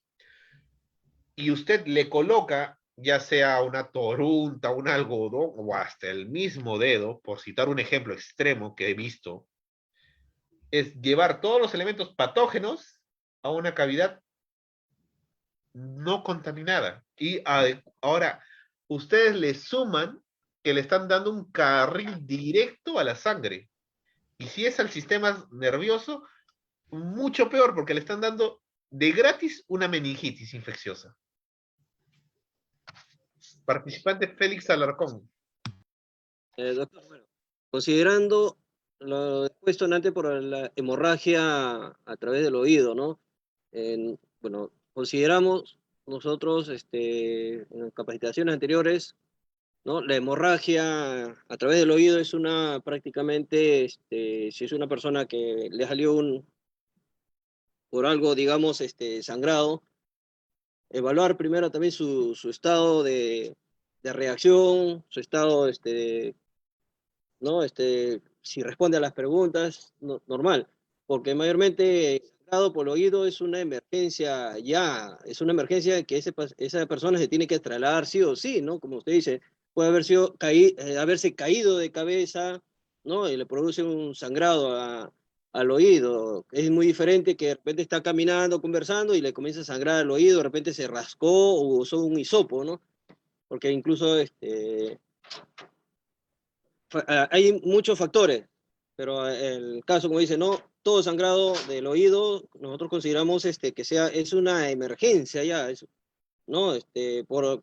Y usted le coloca ya sea una torunta, un algodón o hasta el mismo dedo, por citar un ejemplo extremo que he visto, es llevar todos los elementos patógenos a una cavidad no contaminada. Y ahora, ustedes le suman que le están dando un carril directo a la sangre. Y si es al sistema nervioso, mucho peor, porque le están dando de gratis una meningitis infecciosa. Participante Félix Alarcón. Doctor, bueno, considerando lo expuesto antes por la hemorragia a través del oído, ¿no? Bueno, consideramos nosotros en capacitaciones anteriores, ¿no? La hemorragia a través del oído es una prácticamente, si es una persona que le salió por algo, digamos, sangrado, evaluar primero también su estado de reacción, su estado, ¿no? Si responde a las preguntas, normal, porque mayormente sangrado por el oído es una emergencia ya, es una emergencia que esa persona se tiene que trasladar sí o sí, ¿no? Como usted dice, puede haberse caído de cabeza, ¿no? Y le produce un sangrado al oído. Es muy diferente que de repente está caminando, conversando y le comienza a sangrar al oído, de repente se rascó o usó un hisopo, ¿no? Porque incluso hay muchos factores, pero el caso, como dice, no, todo sangrado del oído, nosotros consideramos es una emergencia ya, ¿no? Por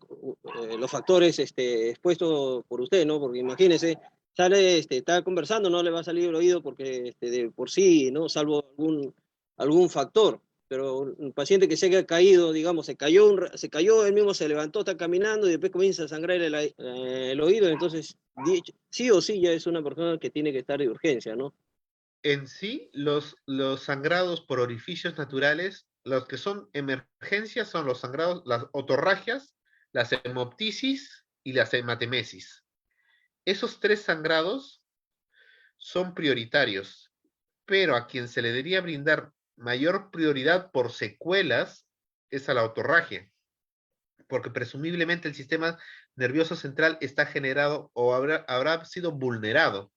los factores expuestos por usted, ¿no? Porque imagínese, está conversando, no le va a salir el oído porque de por sí, ¿no? Salvo algún factor. Pero un paciente que se haya caído, digamos, se cayó, él mismo se levantó, está caminando y después comienza a sangrar el oído, entonces sí o sí ya es una persona que tiene que estar de urgencia, ¿no? En sí, los sangrados por orificios naturales, los que son emergencias son los sangrados, las otorragias, las hemoptisis y las hematemesis. Esos tres sangrados son prioritarios, pero a quien se le debería brindar mayor prioridad por secuelas es a la otorragia, porque presumiblemente el sistema nervioso central está generado o habrá sido vulnerado.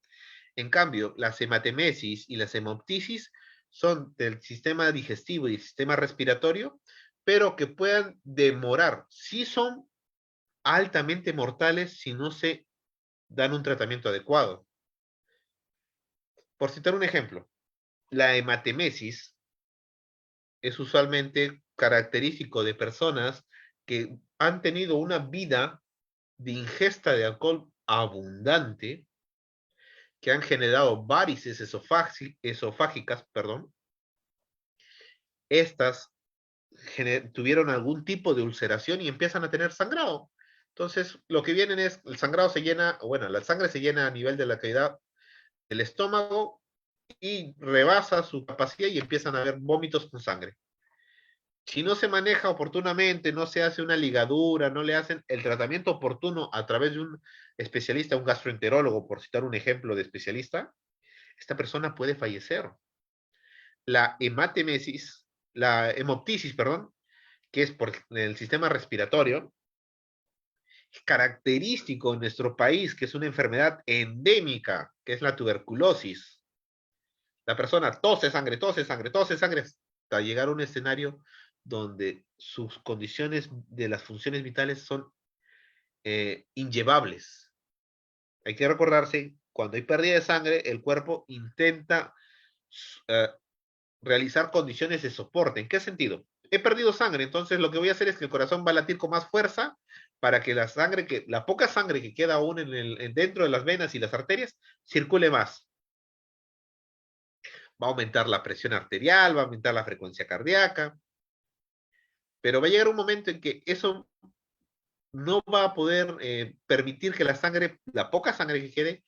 En cambio, las hematemesis y las hemoptisis son del sistema digestivo y sistema respiratorio, pero que puedan demorar. Sí son altamente mortales si no se dan un tratamiento adecuado. Por citar un ejemplo, la hematemesis es usualmente característico de personas que han tenido una vida de ingesta de alcohol abundante, que han generado varices esofágicas, perdón. Estas tuvieron algún tipo de ulceración y empiezan a tener sangrado. Entonces, lo que vienen es, el sangrado se llena, bueno, la sangre se llena a nivel de la cavidad del estómago y rebasa su capacidad y empiezan a haber vómitos con sangre. Si no se maneja oportunamente, no se hace una ligadura, no le hacen el tratamiento oportuno a través de un especialista, un gastroenterólogo, por citar un ejemplo de especialista, esta persona puede fallecer. La hematemesis, la hemoptisis, perdón, que es por el sistema respiratorio, es característico en nuestro país, que es una enfermedad endémica, que es la tuberculosis. La persona tose sangre, tose sangre, tose sangre, hasta llegar a un escenario donde sus condiciones de las funciones vitales son inllevables. Hay que recordarse, cuando hay pérdida de sangre, el cuerpo intenta realizar condiciones de soporte. ¿En qué sentido? He perdido sangre, entonces lo que voy a hacer es que el corazón va a latir con más fuerza para que la poca sangre que queda aún dentro de las venas y las arterias circule más. Va a aumentar la presión arterial, va a aumentar la frecuencia cardíaca, pero va a llegar un momento en que eso no va a poder permitir que la poca sangre que quede,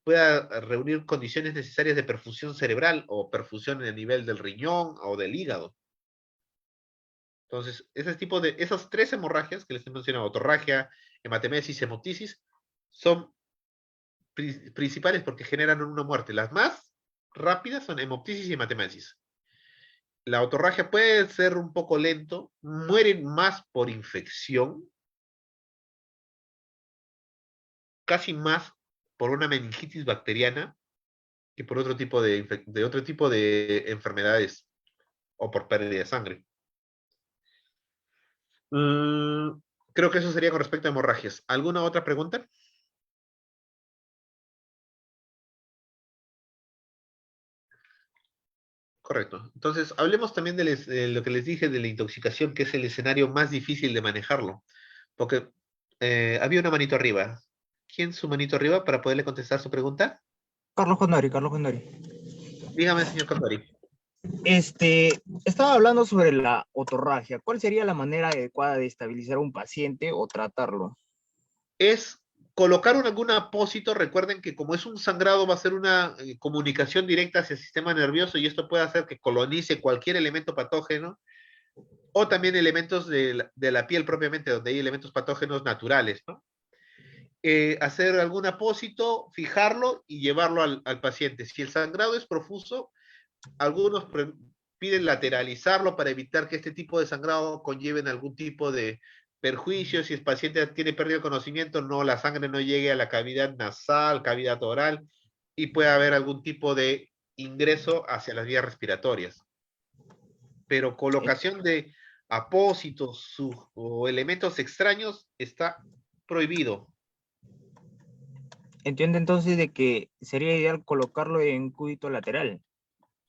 pueda reunir condiciones necesarias de perfusión cerebral o perfusión en el nivel del riñón o del hígado. Entonces, esas tres hemorragias que les he mencionado, otorragia, hematemesis, hemoptisis, son principales porque generan una muerte. Las más rápidas son hemoptisis y hematemesis. La otorragia puede ser un poco lento, mueren más por infección, casi más por una meningitis bacteriana que por otro tipo de enfermedades o por pérdida de sangre. Creo que eso sería con respecto a hemorragias. ¿Alguna otra pregunta? Correcto. Entonces, hablemos también de lo que les dije de la intoxicación, que es el escenario más difícil de manejarlo. Porque había una manito arriba. ¿Quién su manito arriba para poderle contestar su pregunta? Carlos Condori, Carlos Condori. Dígame, señor Condori. Estaba hablando sobre la otorragia. ¿Cuál sería la manera adecuada de estabilizar a un paciente o tratarlo? Es colocar algún apósito. Recuerden que como es un sangrado, va a ser una comunicación directa hacia el sistema nervioso y esto puede hacer que colonice cualquier elemento patógeno o también elementos de la piel propiamente, donde hay elementos patógenos naturales, ¿no? Hacer algún apósito, fijarlo y llevarlo al paciente. Si el sangrado es profuso, algunos piden lateralizarlo para evitar que este tipo de sangrado conlleven algún tipo de perjuicio. Si el paciente tiene pérdida de conocimiento, no, la sangre no llegue a la cavidad nasal, cavidad oral, y puede haber algún tipo de ingreso hacia las vías respiratorias. Pero colocación de apósitos o elementos extraños está prohibido. Entiendo entonces de que sería ideal colocarlo en cúbito lateral.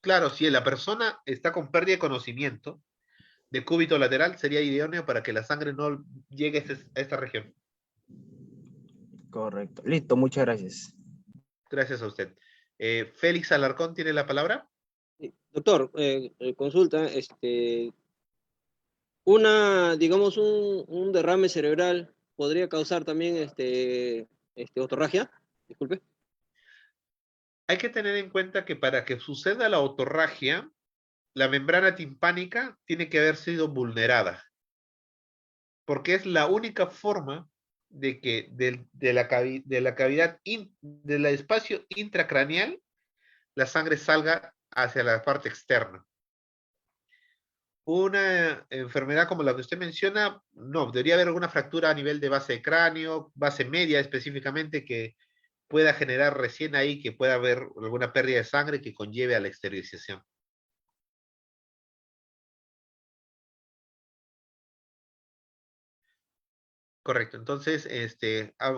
Claro, si la persona está con pérdida de conocimiento, de cúbito lateral sería idóneo para que la sangre no llegue a esta región. Correcto. Listo, muchas gracias. Gracias a usted. Félix Alarcón tiene la palabra. Doctor, consulta, digamos, un derrame cerebral podría causar también otorragia. Disculpe. Hay que tener en cuenta que para que suceda la otorragia, la membrana timpánica tiene que haber sido vulnerada, porque es la única forma de que de la cavidad, del espacio intracraneal, la sangre salga hacia la parte externa. Una enfermedad como la que usted menciona, no, debería haber alguna fractura a nivel de base de cráneo, base media específicamente, que pueda generar recién ahí que pueda haber alguna pérdida de sangre que conlleve a la esterilización. Correcto, entonces,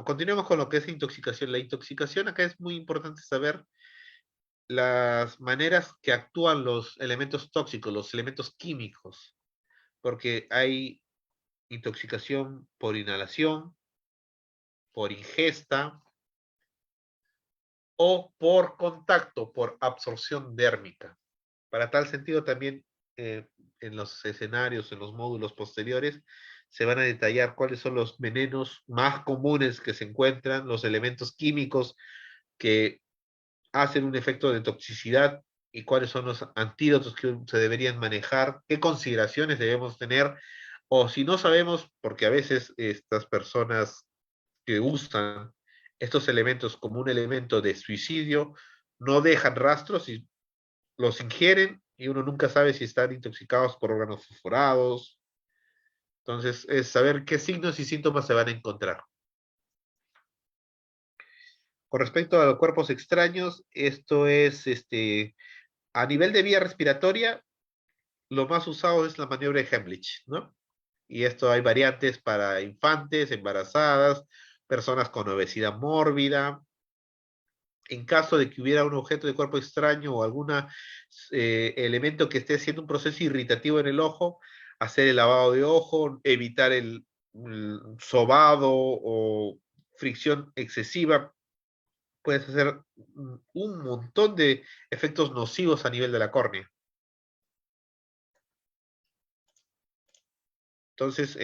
continuemos con lo que es intoxicación. La intoxicación acá es muy importante saber las maneras que actúan los elementos tóxicos, los elementos químicos, porque hay intoxicación por inhalación, por ingesta o por contacto, por absorción dérmica. Para tal sentido, también en los escenarios, en los módulos posteriores, se van a detallar cuáles son los venenos más comunes que se encuentran, los elementos químicos que hacen un efecto de toxicidad y cuáles son los antídotos que se deberían manejar, qué consideraciones debemos tener, o si no sabemos, porque a veces estas personas que usan estos elementos como un elemento de suicidio no dejan rastros y los ingieren y uno nunca sabe si están intoxicados por órganos fosforados. Entonces, es saber qué signos y síntomas se van a encontrar. Con respecto a los cuerpos extraños, esto es, a nivel de vía respiratoria, lo más usado es la maniobra de Heimlich, ¿no? Y esto hay variantes para infantes, embarazadas, personas con obesidad mórbida. En caso de que hubiera un objeto de cuerpo extraño o algún elemento que esté haciendo un proceso irritativo en el ojo, hacer el lavado de ojo, evitar el sobado o fricción excesiva. Puedes hacer un montón de efectos nocivos a nivel de la córnea. Entonces,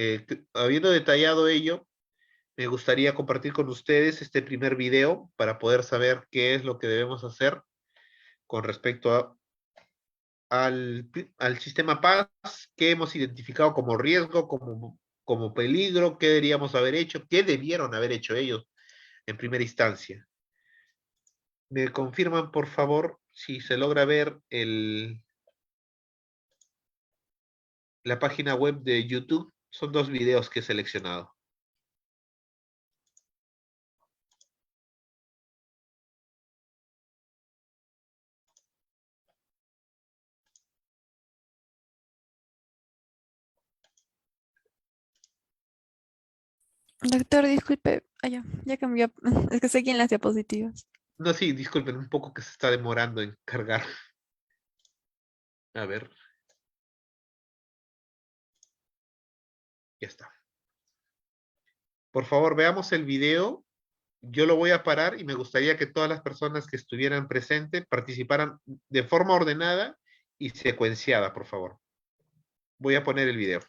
habiendo detallado ello, me gustaría compartir con ustedes este primer video para poder saber qué es lo que debemos hacer con respecto al sistema PAS, qué hemos identificado como riesgo, como peligro, qué deberíamos haber hecho, qué debieron haber hecho ellos en primera instancia. ¿Me confirman, por favor, si se logra ver la página web de YouTube? Son 2 videos que he seleccionado. Doctor, disculpe. Ah, ya cambió. Es que estoy aquí en las diapositivas. No, sí, disculpen, un poco que se está demorando en cargar. A ver. Ya está. Por favor, veamos el video. Yo lo voy a parar y me gustaría que todas las personas que estuvieran presentes participaran de forma ordenada y secuenciada, por favor. Voy a poner el video.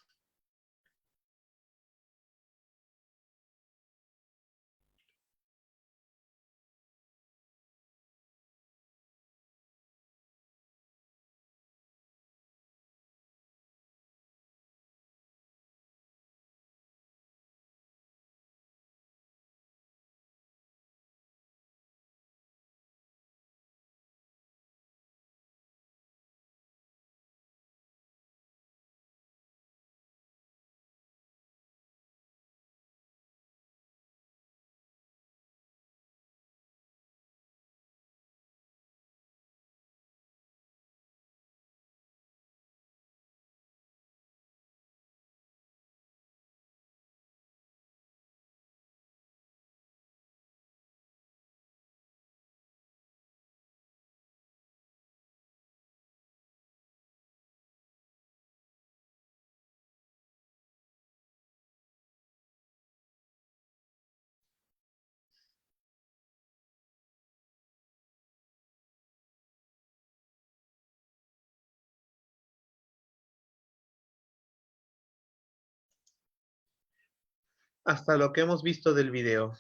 Hasta lo que hemos visto del video.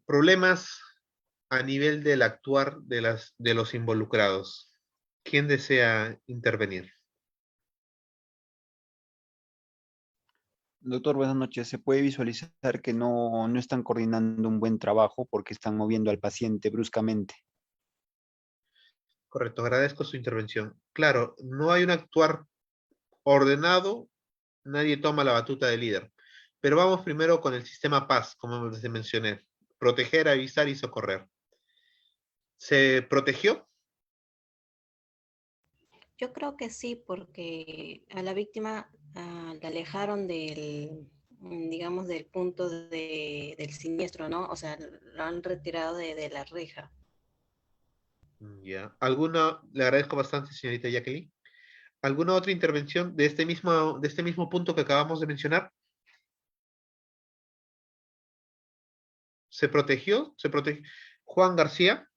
Problemas a nivel del actuar de los involucrados. ¿Quién desea intervenir? Doctor, buenas noches. Se puede visualizar que no están coordinando un buen trabajo porque están moviendo al paciente bruscamente. Correcto, agradezco su intervención. Claro, no hay un actuar ordenado, nadie toma la batuta de líder. Pero vamos primero con el sistema PAS, como les mencioné. Proteger, avisar y socorrer. ¿Se protegió? Yo creo que sí, porque a la víctima la alejaron digamos, del punto del siniestro, ¿no? O sea, lo han retirado de la reja. Ya. Le agradezco bastante, señorita Jacqueline. ¿Alguna otra intervención de este mismo punto que acabamos de mencionar? ¿Se protegió? ¿Se protegió? Juan García.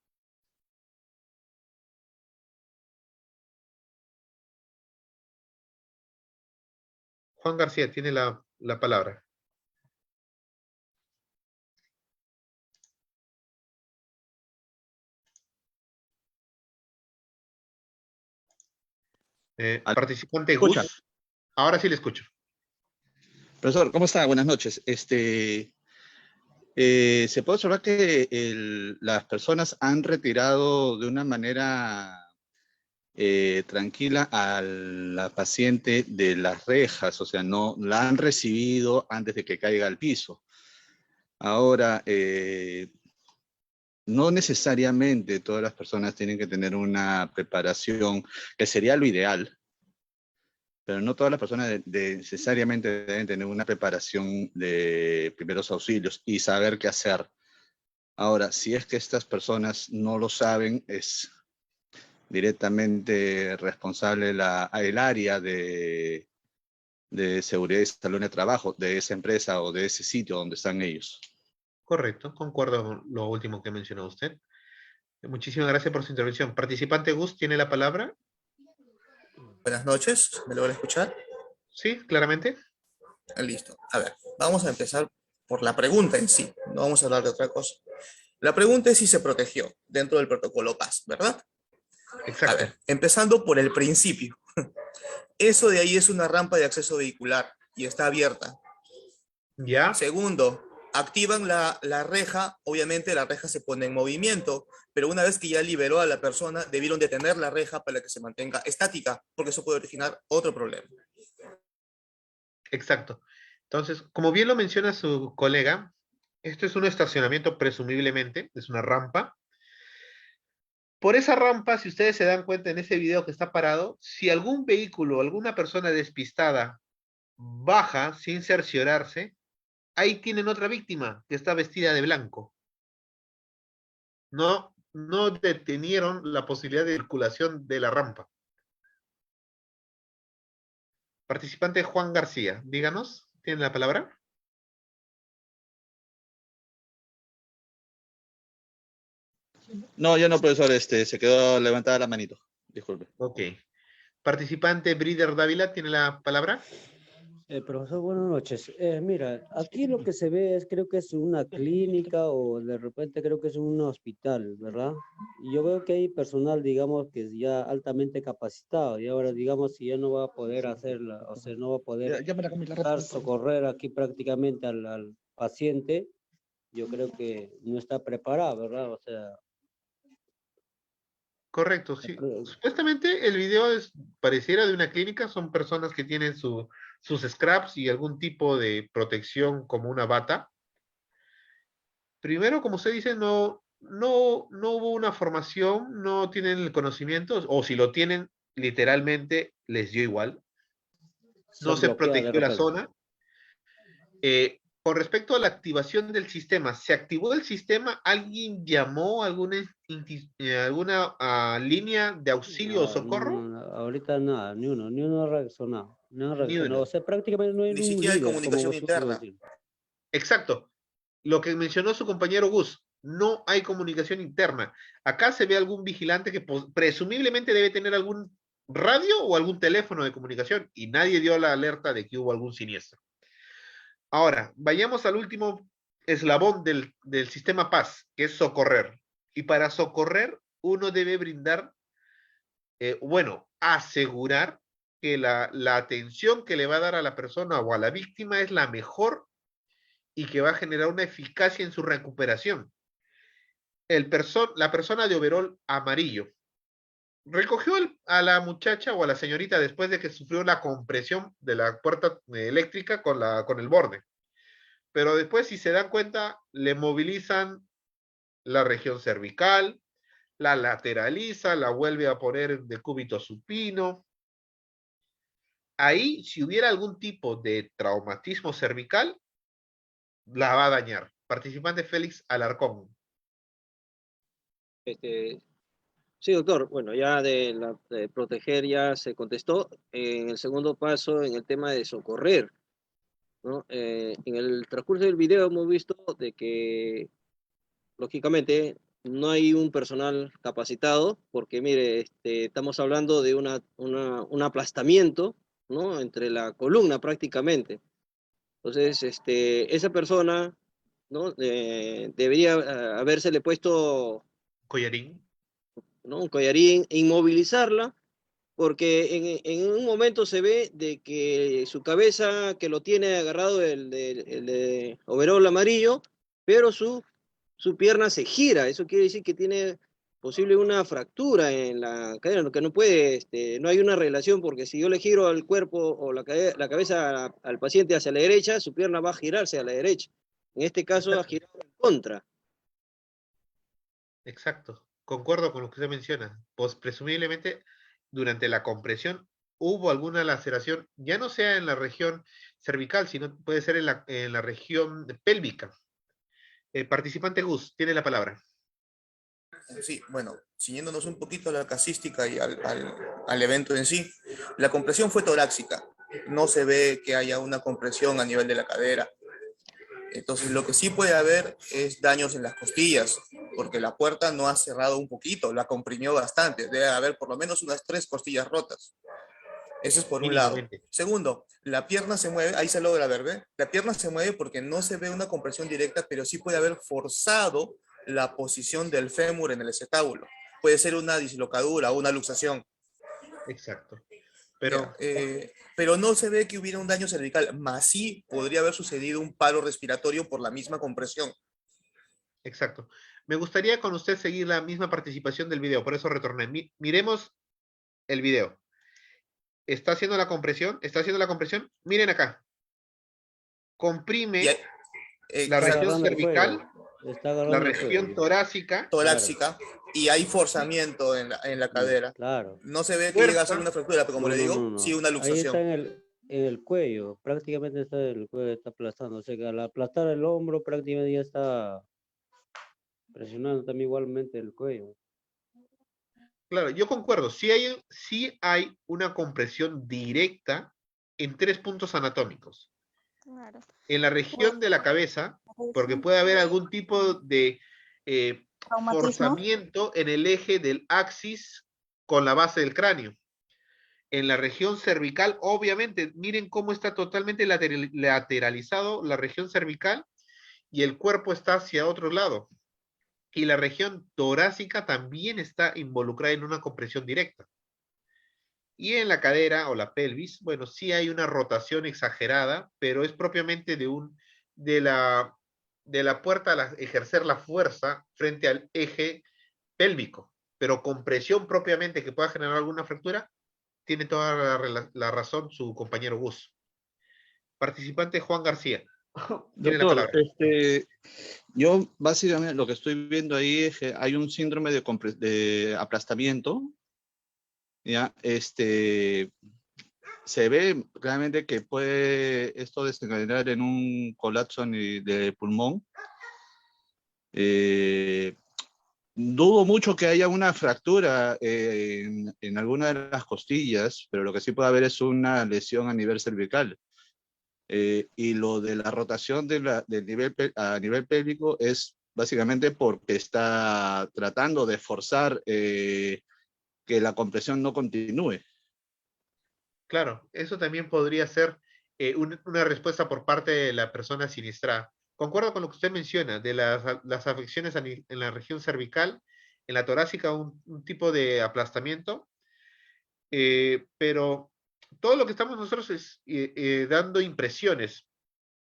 Juan García tiene la palabra. Participante ¿Escucha? Gus. Ahora sí le escucho. Profesor, ¿cómo está? Buenas noches. Se puede observar que las personas han retirado de una manera tranquila a la paciente de las rejas, o sea, no la han recibido antes de que caiga al piso. Ahora, no necesariamente todas las personas tienen que tener una preparación, que sería lo ideal, pero no todas las personas necesariamente deben tener una preparación de primeros auxilios y saber qué hacer. Ahora, si es que estas personas no lo saben, es directamente responsable el área de seguridad y salud de trabajo de esa empresa o de ese sitio donde están ellos. Correcto, concuerdo con lo último que mencionó usted. Muchísimas gracias por su intervención. Participante Gus tiene la palabra. Buenas noches, ¿me logra escuchar? Sí, claramente. Listo. A ver, vamos a empezar por la pregunta en sí, no vamos a hablar de otra cosa. La pregunta es si se protegió dentro del protocolo PAS, ¿verdad? Exacto. A ver, empezando por el principio. Eso de ahí es una rampa de acceso vehicular y está abierta. Ya. Segundo, activan la reja, obviamente la reja se pone en movimiento, pero una vez que ya liberó a la persona, debieron detener la reja para que se mantenga estática, porque eso puede originar otro problema. Exacto. Entonces, como bien lo menciona su colega, esto es un estacionamiento presumiblemente, es una rampa. Por esa rampa, si ustedes se dan cuenta en ese video que está parado, si algún vehículo, alguna persona despistada baja sin cerciorarse, ahí tienen otra víctima que está vestida de blanco. No detenieron la posibilidad de circulación de la rampa. Participante Juan García, díganos, ¿tiene la palabra? No, yo no, profesor, se quedó levantada la manito. Disculpe. Ok. Participante Brider Dávila, ¿tiene la palabra? Profesor, buenas noches. Mira, aquí lo que se ve es, creo que es una clínica o de repente creo que es un hospital, ¿verdad? Y yo veo que hay personal, digamos, que es ya altamente capacitado y ahora, digamos, si ya no va a poder hacerla, o sea, no va a poder socorrer aquí prácticamente al paciente, yo creo que no está preparado, ¿verdad? O sea, Correcto, sí. Supuestamente el video pareciera de una clínica, son personas que tienen sus scraps y algún tipo de protección como una bata. Primero, como usted dice, no hubo una formación, no tienen el conocimiento, o si lo tienen, literalmente les dio igual. No se protegió la zona. Con respecto a la activación del sistema, ¿se activó el sistema? ¿Alguien llamó a alguna línea de auxilio o socorro? No, ahorita nada, ni uno ha reaccionado. No ha reaccionado. O sea, prácticamente no hay Ni un siquiera hay líder, comunicación como vos interna. decir. Exacto. Lo que mencionó su compañero Gus, no hay comunicación interna. Acá se ve algún vigilante que presumiblemente debe tener algún radio o algún teléfono de comunicación y nadie dio la alerta de que hubo algún siniestro. Ahora, vayamos al último eslabón del sistema Paz, que es socorrer. Y para socorrer, uno debe brindar, asegurar que la atención que le va a dar a la persona o a la víctima es la mejor y que va a generar una eficacia en su recuperación. La persona de overol amarillo recogió a la muchacha o a la señorita después de que sufrió la compresión de la puerta eléctrica con el borde. Pero después, si se dan cuenta, le movilizan la región cervical, la lateraliza, la vuelve a poner de cúbito supino. Ahí, si hubiera algún tipo de traumatismo cervical, la va a dañar. Participante Félix Alarcón. Sí, doctor. Bueno, ya de proteger ya se contestó. En el segundo paso, en el tema de socorrer, ¿no? En el transcurso del video hemos visto de que, lógicamente, no hay un personal capacitado, porque mire, estamos hablando de un aplastamiento, ¿no? Entre la columna prácticamente. Entonces, esa persona, ¿no? Debería habérsele puesto collarín, ¿no? Un collarín, inmovilizarla, porque en un momento se ve de que su cabeza, que lo tiene agarrado el de overol amarillo, pero su pierna se gira. Eso quiere decir que tiene posible una fractura en la cadera, que no puede, no hay una relación, porque si yo le giro al cuerpo o la cabeza al paciente hacia la derecha, su pierna va a girarse a la derecha. En este caso, va a girar en contra. Exacto. Concuerdo con lo que usted menciona. Pues presumiblemente durante la compresión hubo alguna laceración, ya no sea en la región cervical, sino puede ser en la región pélvica. Participante Gus, tiene la palabra. Sí, bueno, ciñéndonos un poquito a la casística y al evento en sí, la compresión fue torácica. No se ve que haya una compresión a nivel de la cadera. Entonces, lo que sí puede haber es daños en las costillas, porque la puerta no ha cerrado un poquito, la comprimió bastante. Debe haber por lo menos unas 3 costillas rotas. Eso es por un lado. Segundo, la pierna se mueve, ahí se logra ver, ¿ve? La pierna se mueve porque no se ve una compresión directa, pero sí puede haber forzado la posición del fémur en el acetábulo. Puede ser una dislocadura o una luxación. Exacto. Pero no se ve que hubiera un daño cervical, más sí podría haber sucedido un paro respiratorio por la misma compresión. Exacto. Me gustaría con usted seguir la misma participación del video, por eso retorné. Miremos el video. ¿Está haciendo la compresión? ¿Está haciendo la compresión? Miren acá. Comprime la región cervical, la región torácica. Torácica. Y hay forzamiento en la cadera. Claro. No se ve que llega a ser una fractura, pero como le digo, sí una luxación. en el cuello, prácticamente está en el cuello, está aplastando. O sea que al aplastar el hombro prácticamente ya está presionando también igualmente el cuello. Claro, yo concuerdo, sí hay una compresión directa en 3 puntos anatómicos. Claro. En la región de la cabeza, porque puede haber algún tipo de Traumatismo. forzamiento en el eje del axis con la base del cráneo. En la región cervical, obviamente, miren cómo está totalmente lateralizado la región cervical y el cuerpo está hacia otro lado. Y la región torácica también está involucrada en una compresión directa. Y en la cadera o la pelvis, bueno, sí hay una rotación exagerada, pero es propiamente de la puerta a ejercer la fuerza frente al eje pélvico. Pero compresión propiamente que pueda generar alguna fractura, tiene toda la razón su compañero Gus. Participante Juan García. Tiene la Doctor, palabra. yo básicamente lo que estoy viendo ahí es que hay un síndrome de aplastamiento. Ya, se ve claramente que puede esto desencadenar en un colapso de pulmón. Dudo mucho que haya una fractura en alguna de las costillas, pero lo que sí puede haber es una lesión a nivel cervical. Y lo de la rotación a nivel pélvico es básicamente porque está tratando de forzar que la compresión no continúe. Claro, eso también podría ser una respuesta por parte de la persona siniestrada. Concuerdo con lo que usted menciona, de las afecciones en la región cervical, en la torácica, un tipo de aplastamiento, pero todo lo que estamos nosotros es dando impresiones.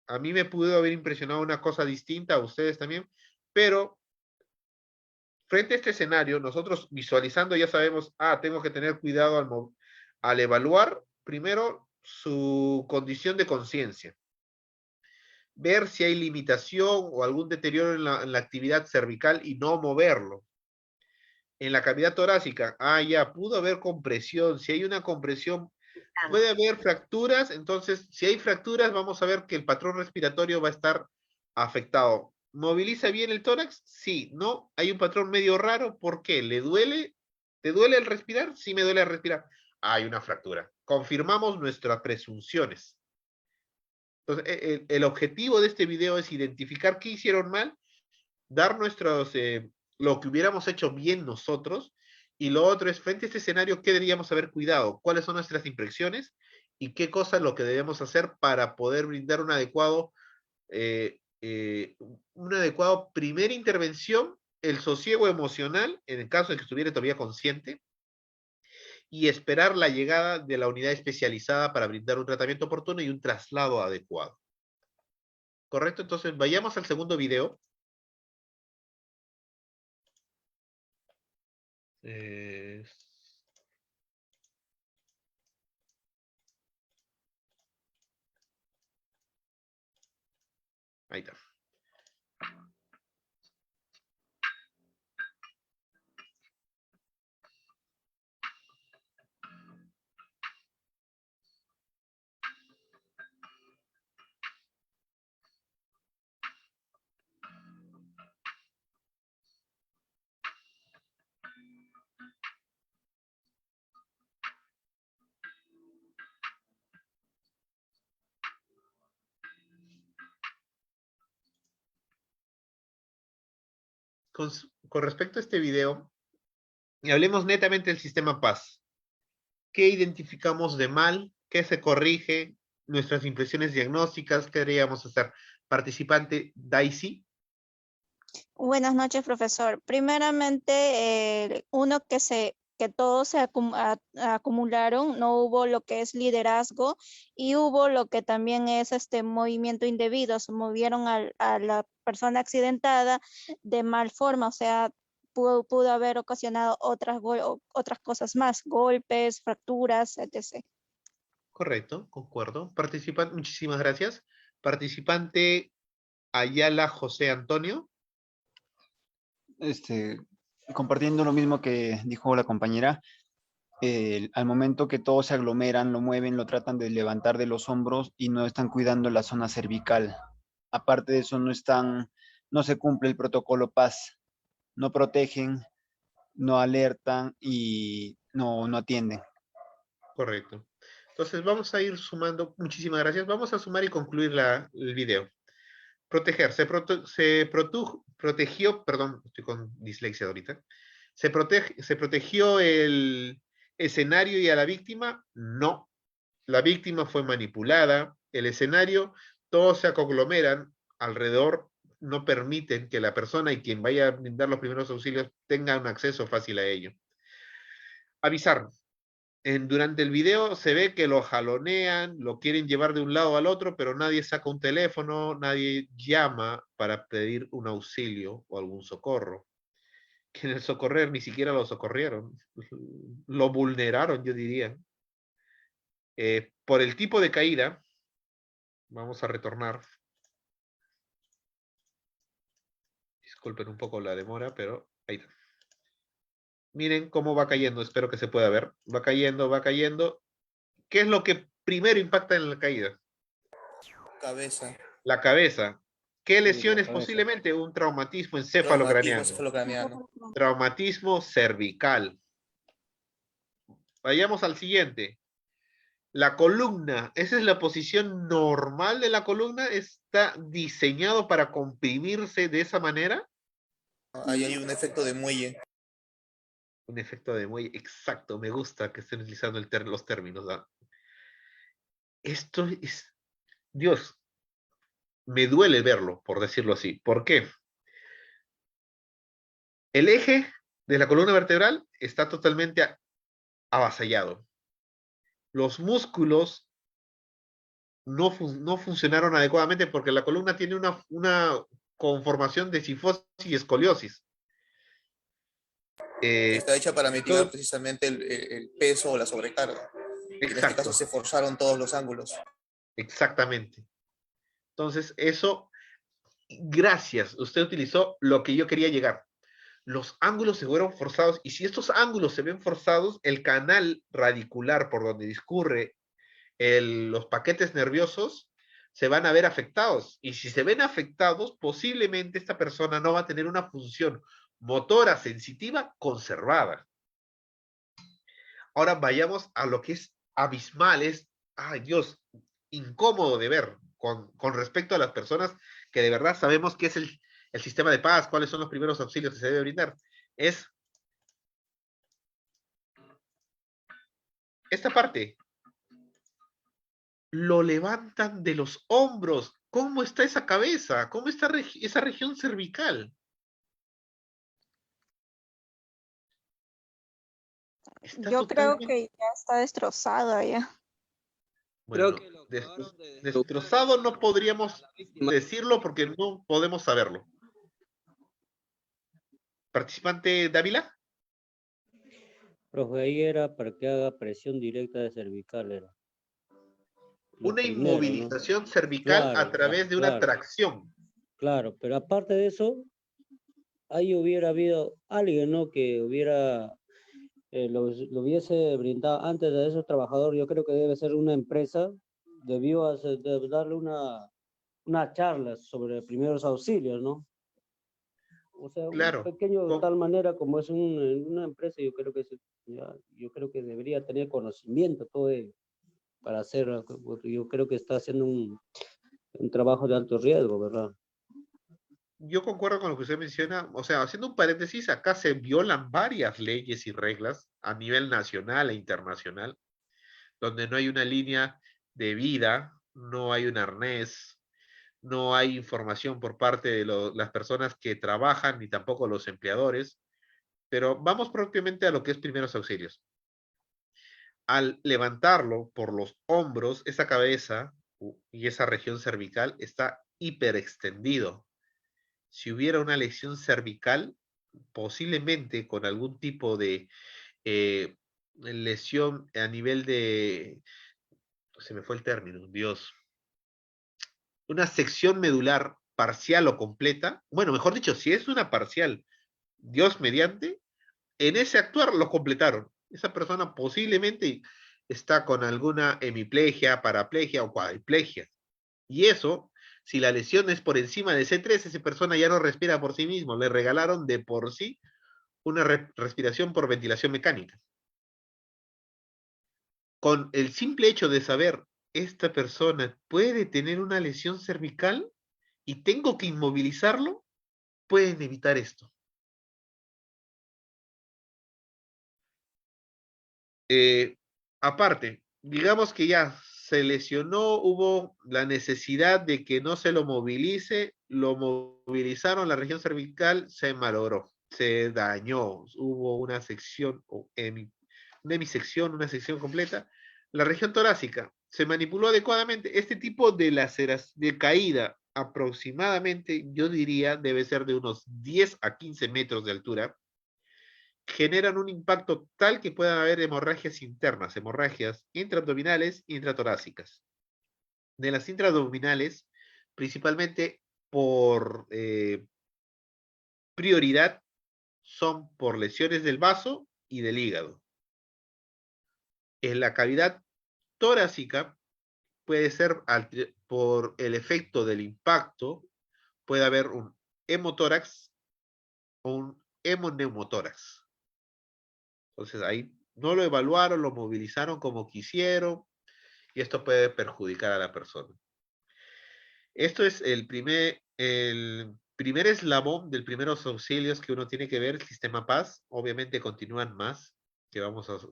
A mí me pudo haber impresionado una cosa distinta, a ustedes también, pero frente a este escenario, nosotros visualizando ya sabemos, tengo que tener cuidado al evaluar primero su condición de conciencia, ver si hay limitación o algún deterioro en la actividad cervical y no moverlo. En la cavidad torácica, ya pudo haber compresión, si hay una compresión, puede haber fracturas, entonces si hay fracturas vamos a ver que el patrón respiratorio va a estar afectado. ¿Moviliza bien el tórax? Sí, no, hay un patrón medio raro, ¿por qué? ¿Le duele? ¿Te duele el respirar? Sí me duele el respirar. Hay una fractura. Confirmamos nuestras presunciones. Entonces, el objetivo de este video es identificar qué hicieron mal, dar lo que hubiéramos hecho bien nosotros, y lo otro es, frente a este escenario, ¿qué deberíamos haber cuidado? ¿Cuáles son nuestras impresiones? ¿Y qué cosa es lo que debemos hacer para poder brindar una adecuado primera intervención, el sosiego emocional, en el caso de que estuviera todavía consciente, y esperar la llegada de la unidad especializada para brindar un tratamiento oportuno y un traslado adecuado? ¿Correcto? Entonces, vayamos al segundo video. Ahí está. Con respecto a este video, y hablemos netamente del sistema PAS. ¿Qué identificamos de mal? ¿Qué se corrige? Nuestras impresiones diagnósticas, ¿qué deberíamos hacer? Participante Daisy. Buenas noches, profesor. Primeramente, uno que todos acumularon, no hubo lo que es liderazgo y hubo lo que también es este movimiento indebido. Se movieron a la persona accidentada de mal forma, o sea, pudo haber ocasionado otras cosas más, golpes, fracturas, etc. Correcto, concuerdo. Participante, muchísimas gracias. Participante Ayala José Antonio. Compartiendo lo mismo que dijo la compañera, al momento que todos se aglomeran, lo mueven, lo tratan de levantar de los hombros y no están cuidando la zona cervical. Aparte de eso, no se cumple el protocolo PAS, no protegen, no alertan y no atienden. Correcto. Entonces vamos a ir sumando, muchísimas gracias. Vamos a sumar y concluir el video. Proteger, protegió, perdón, estoy con dislexia ahorita. ¿Se protegió el escenario y a la víctima? No. La víctima fue manipulada, el escenario, todos se conglomeran alrededor, no permiten que la persona y quien vaya a brindar los primeros auxilios tenga un acceso fácil a ello. Avisar. Durante el video se ve que lo jalonean, lo quieren llevar de un lado al otro, pero nadie saca un teléfono, nadie llama para pedir un auxilio o algún socorro. Que en el socorrer ni siquiera lo socorrieron, lo vulneraron, yo diría. Por el tipo de caída, vamos a retornar. Disculpen un poco la demora, pero ahí está. Miren cómo va cayendo, espero que se pueda ver. Va cayendo, va cayendo. ¿Qué es lo que primero impacta en la caída? Cabeza. La cabeza. ¿Qué lesiones cabeza. posiblemente? Un traumatismo encefalocraniano. Encefalocraniano. Traumatismo cervical. Vayamos al siguiente. La columna, esa es la posición normal de la columna, está diseñado para comprimirse de esa manera. Ahí hay un efecto de muelle. Un efecto de muelle, exacto, me gusta que estén utilizando los términos. ¿No? Esto es, Dios, me duele verlo, por decirlo así. ¿Por qué? El eje de la columna vertebral está totalmente avasallado. Los músculos no funcionaron adecuadamente porque la columna tiene una conformación de cifosis y escoliosis. Está hecha para mitigar precisamente el peso o la sobrecarga. En este caso se forzaron todos los ángulos. Exactamente. Entonces, eso, gracias, usted utilizó lo que yo quería llegar. Los ángulos se fueron forzados, y si estos ángulos se ven forzados, el canal radicular por donde discurre los paquetes nerviosos se van a ver afectados. Y si se ven afectados, posiblemente esta persona no va a tener una función motora sensitiva conservada. Ahora vayamos a lo que es abismal, ay Dios, incómodo de ver con respecto a las personas que de verdad sabemos qué es el sistema de paz, cuáles son los primeros auxilios que se debe brindar. Es esta parte. Lo levantan de los hombros. ¿Cómo está esa cabeza? ¿Cómo está esa región cervical? Yo creo que ya está destrozada ya. Bueno, destrozado no podríamos decirlo porque no podemos saberlo. ¿Participante Dávila? Profe, ahí era para que haga presión directa de cervical, era. Una inmovilización cervical a través de una tracción. Claro, pero aparte de eso, ahí hubiera habido alguien, ¿no? Que hubiera, lo hubiese brindado antes de esos trabajadores. Yo creo que debe ser una empresa, debió darle una charla sobre primeros auxilios, ¿no? O sea, claro, un pequeño de tal manera como es una empresa, yo creo que debería tener conocimiento todo ello para hacer, yo creo que está haciendo un trabajo de alto riesgo, ¿verdad? Yo concuerdo con lo que usted menciona, o sea, haciendo un paréntesis, acá se violan varias leyes y reglas a nivel nacional e internacional, donde no hay una línea de vida, no hay un arnés, no hay información por parte de las personas que trabajan, ni tampoco los empleadores, pero vamos propiamente a lo que es primeros auxilios. Al levantarlo por los hombros, esa cabeza y esa región cervical está hiperextendido. Si hubiera una lesión cervical, posiblemente con algún tipo de lesión a nivel de, se me fue el término, Dios, una sección medular parcial o completa, bueno, mejor dicho, si es una parcial, Dios mediante, en ese actuar lo completaron. Esa persona posiblemente está con alguna hemiplegia, paraplegia o cuadriplegia. Y eso, si la lesión es por encima de C3, esa persona ya no respira por sí mismo. Le regalaron de por sí una respiración por ventilación mecánica. Con el simple hecho de saber, esta persona puede tener una lesión cervical y tengo que inmovilizarlo, pueden evitar esto. Aparte, digamos que ya se lesionó, hubo la necesidad de que no se lo movilice, lo movilizaron, la región cervical se malogró, se dañó, hubo una sección, una hemisección, una sección completa. La región torácica se manipuló adecuadamente. Este tipo de de caída aproximadamente, yo diría, debe ser de unos 10 a 15 metros de altura, generan un impacto tal que puedan haber hemorragias internas, hemorragias intraabdominales e intratorácicas. De las intraabdominales, principalmente por prioridad, son por lesiones del vaso y del hígado. En la cavidad torácica puede ser por el efecto del impacto, puede haber un hemotórax o un hemoneumotórax. Entonces ahí no lo evaluaron, lo movilizaron como quisieron y esto puede perjudicar a la persona. Esto es el primer eslabón del primeros auxilios que uno tiene que ver, el sistema PAS. Obviamente continúan más, que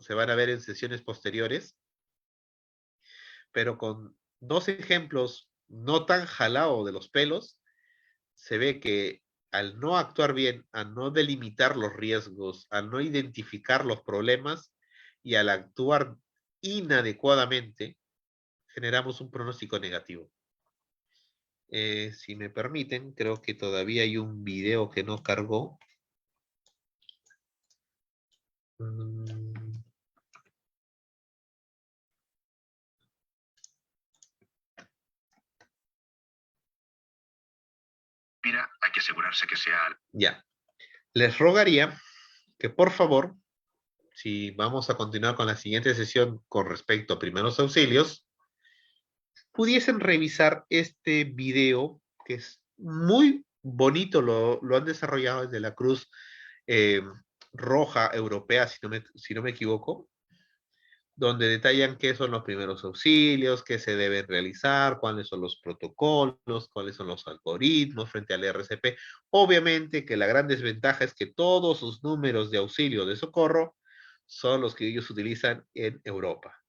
se van a ver en sesiones posteriores, pero con dos ejemplos no tan jalado de los pelos, se ve que al no actuar bien, al no delimitar los riesgos, al no identificar los problemas y al actuar inadecuadamente, generamos un pronóstico negativo. Si me permiten, creo que todavía hay un video que no cargó. Mira, hay que asegurarse que sea... Ya. Les rogaría que por favor, si vamos a continuar con la siguiente sesión con respecto a primeros auxilios, pudiesen revisar este video, que es muy bonito, lo han desarrollado desde la Cruz Roja Europea, si no me equivoco, donde detallan qué son los primeros auxilios, qué se deben realizar, cuáles son los protocolos, cuáles son los algoritmos frente al RCP. Obviamente que la gran desventaja es que todos sus números de auxilio de socorro son los que ellos utilizan en Europa.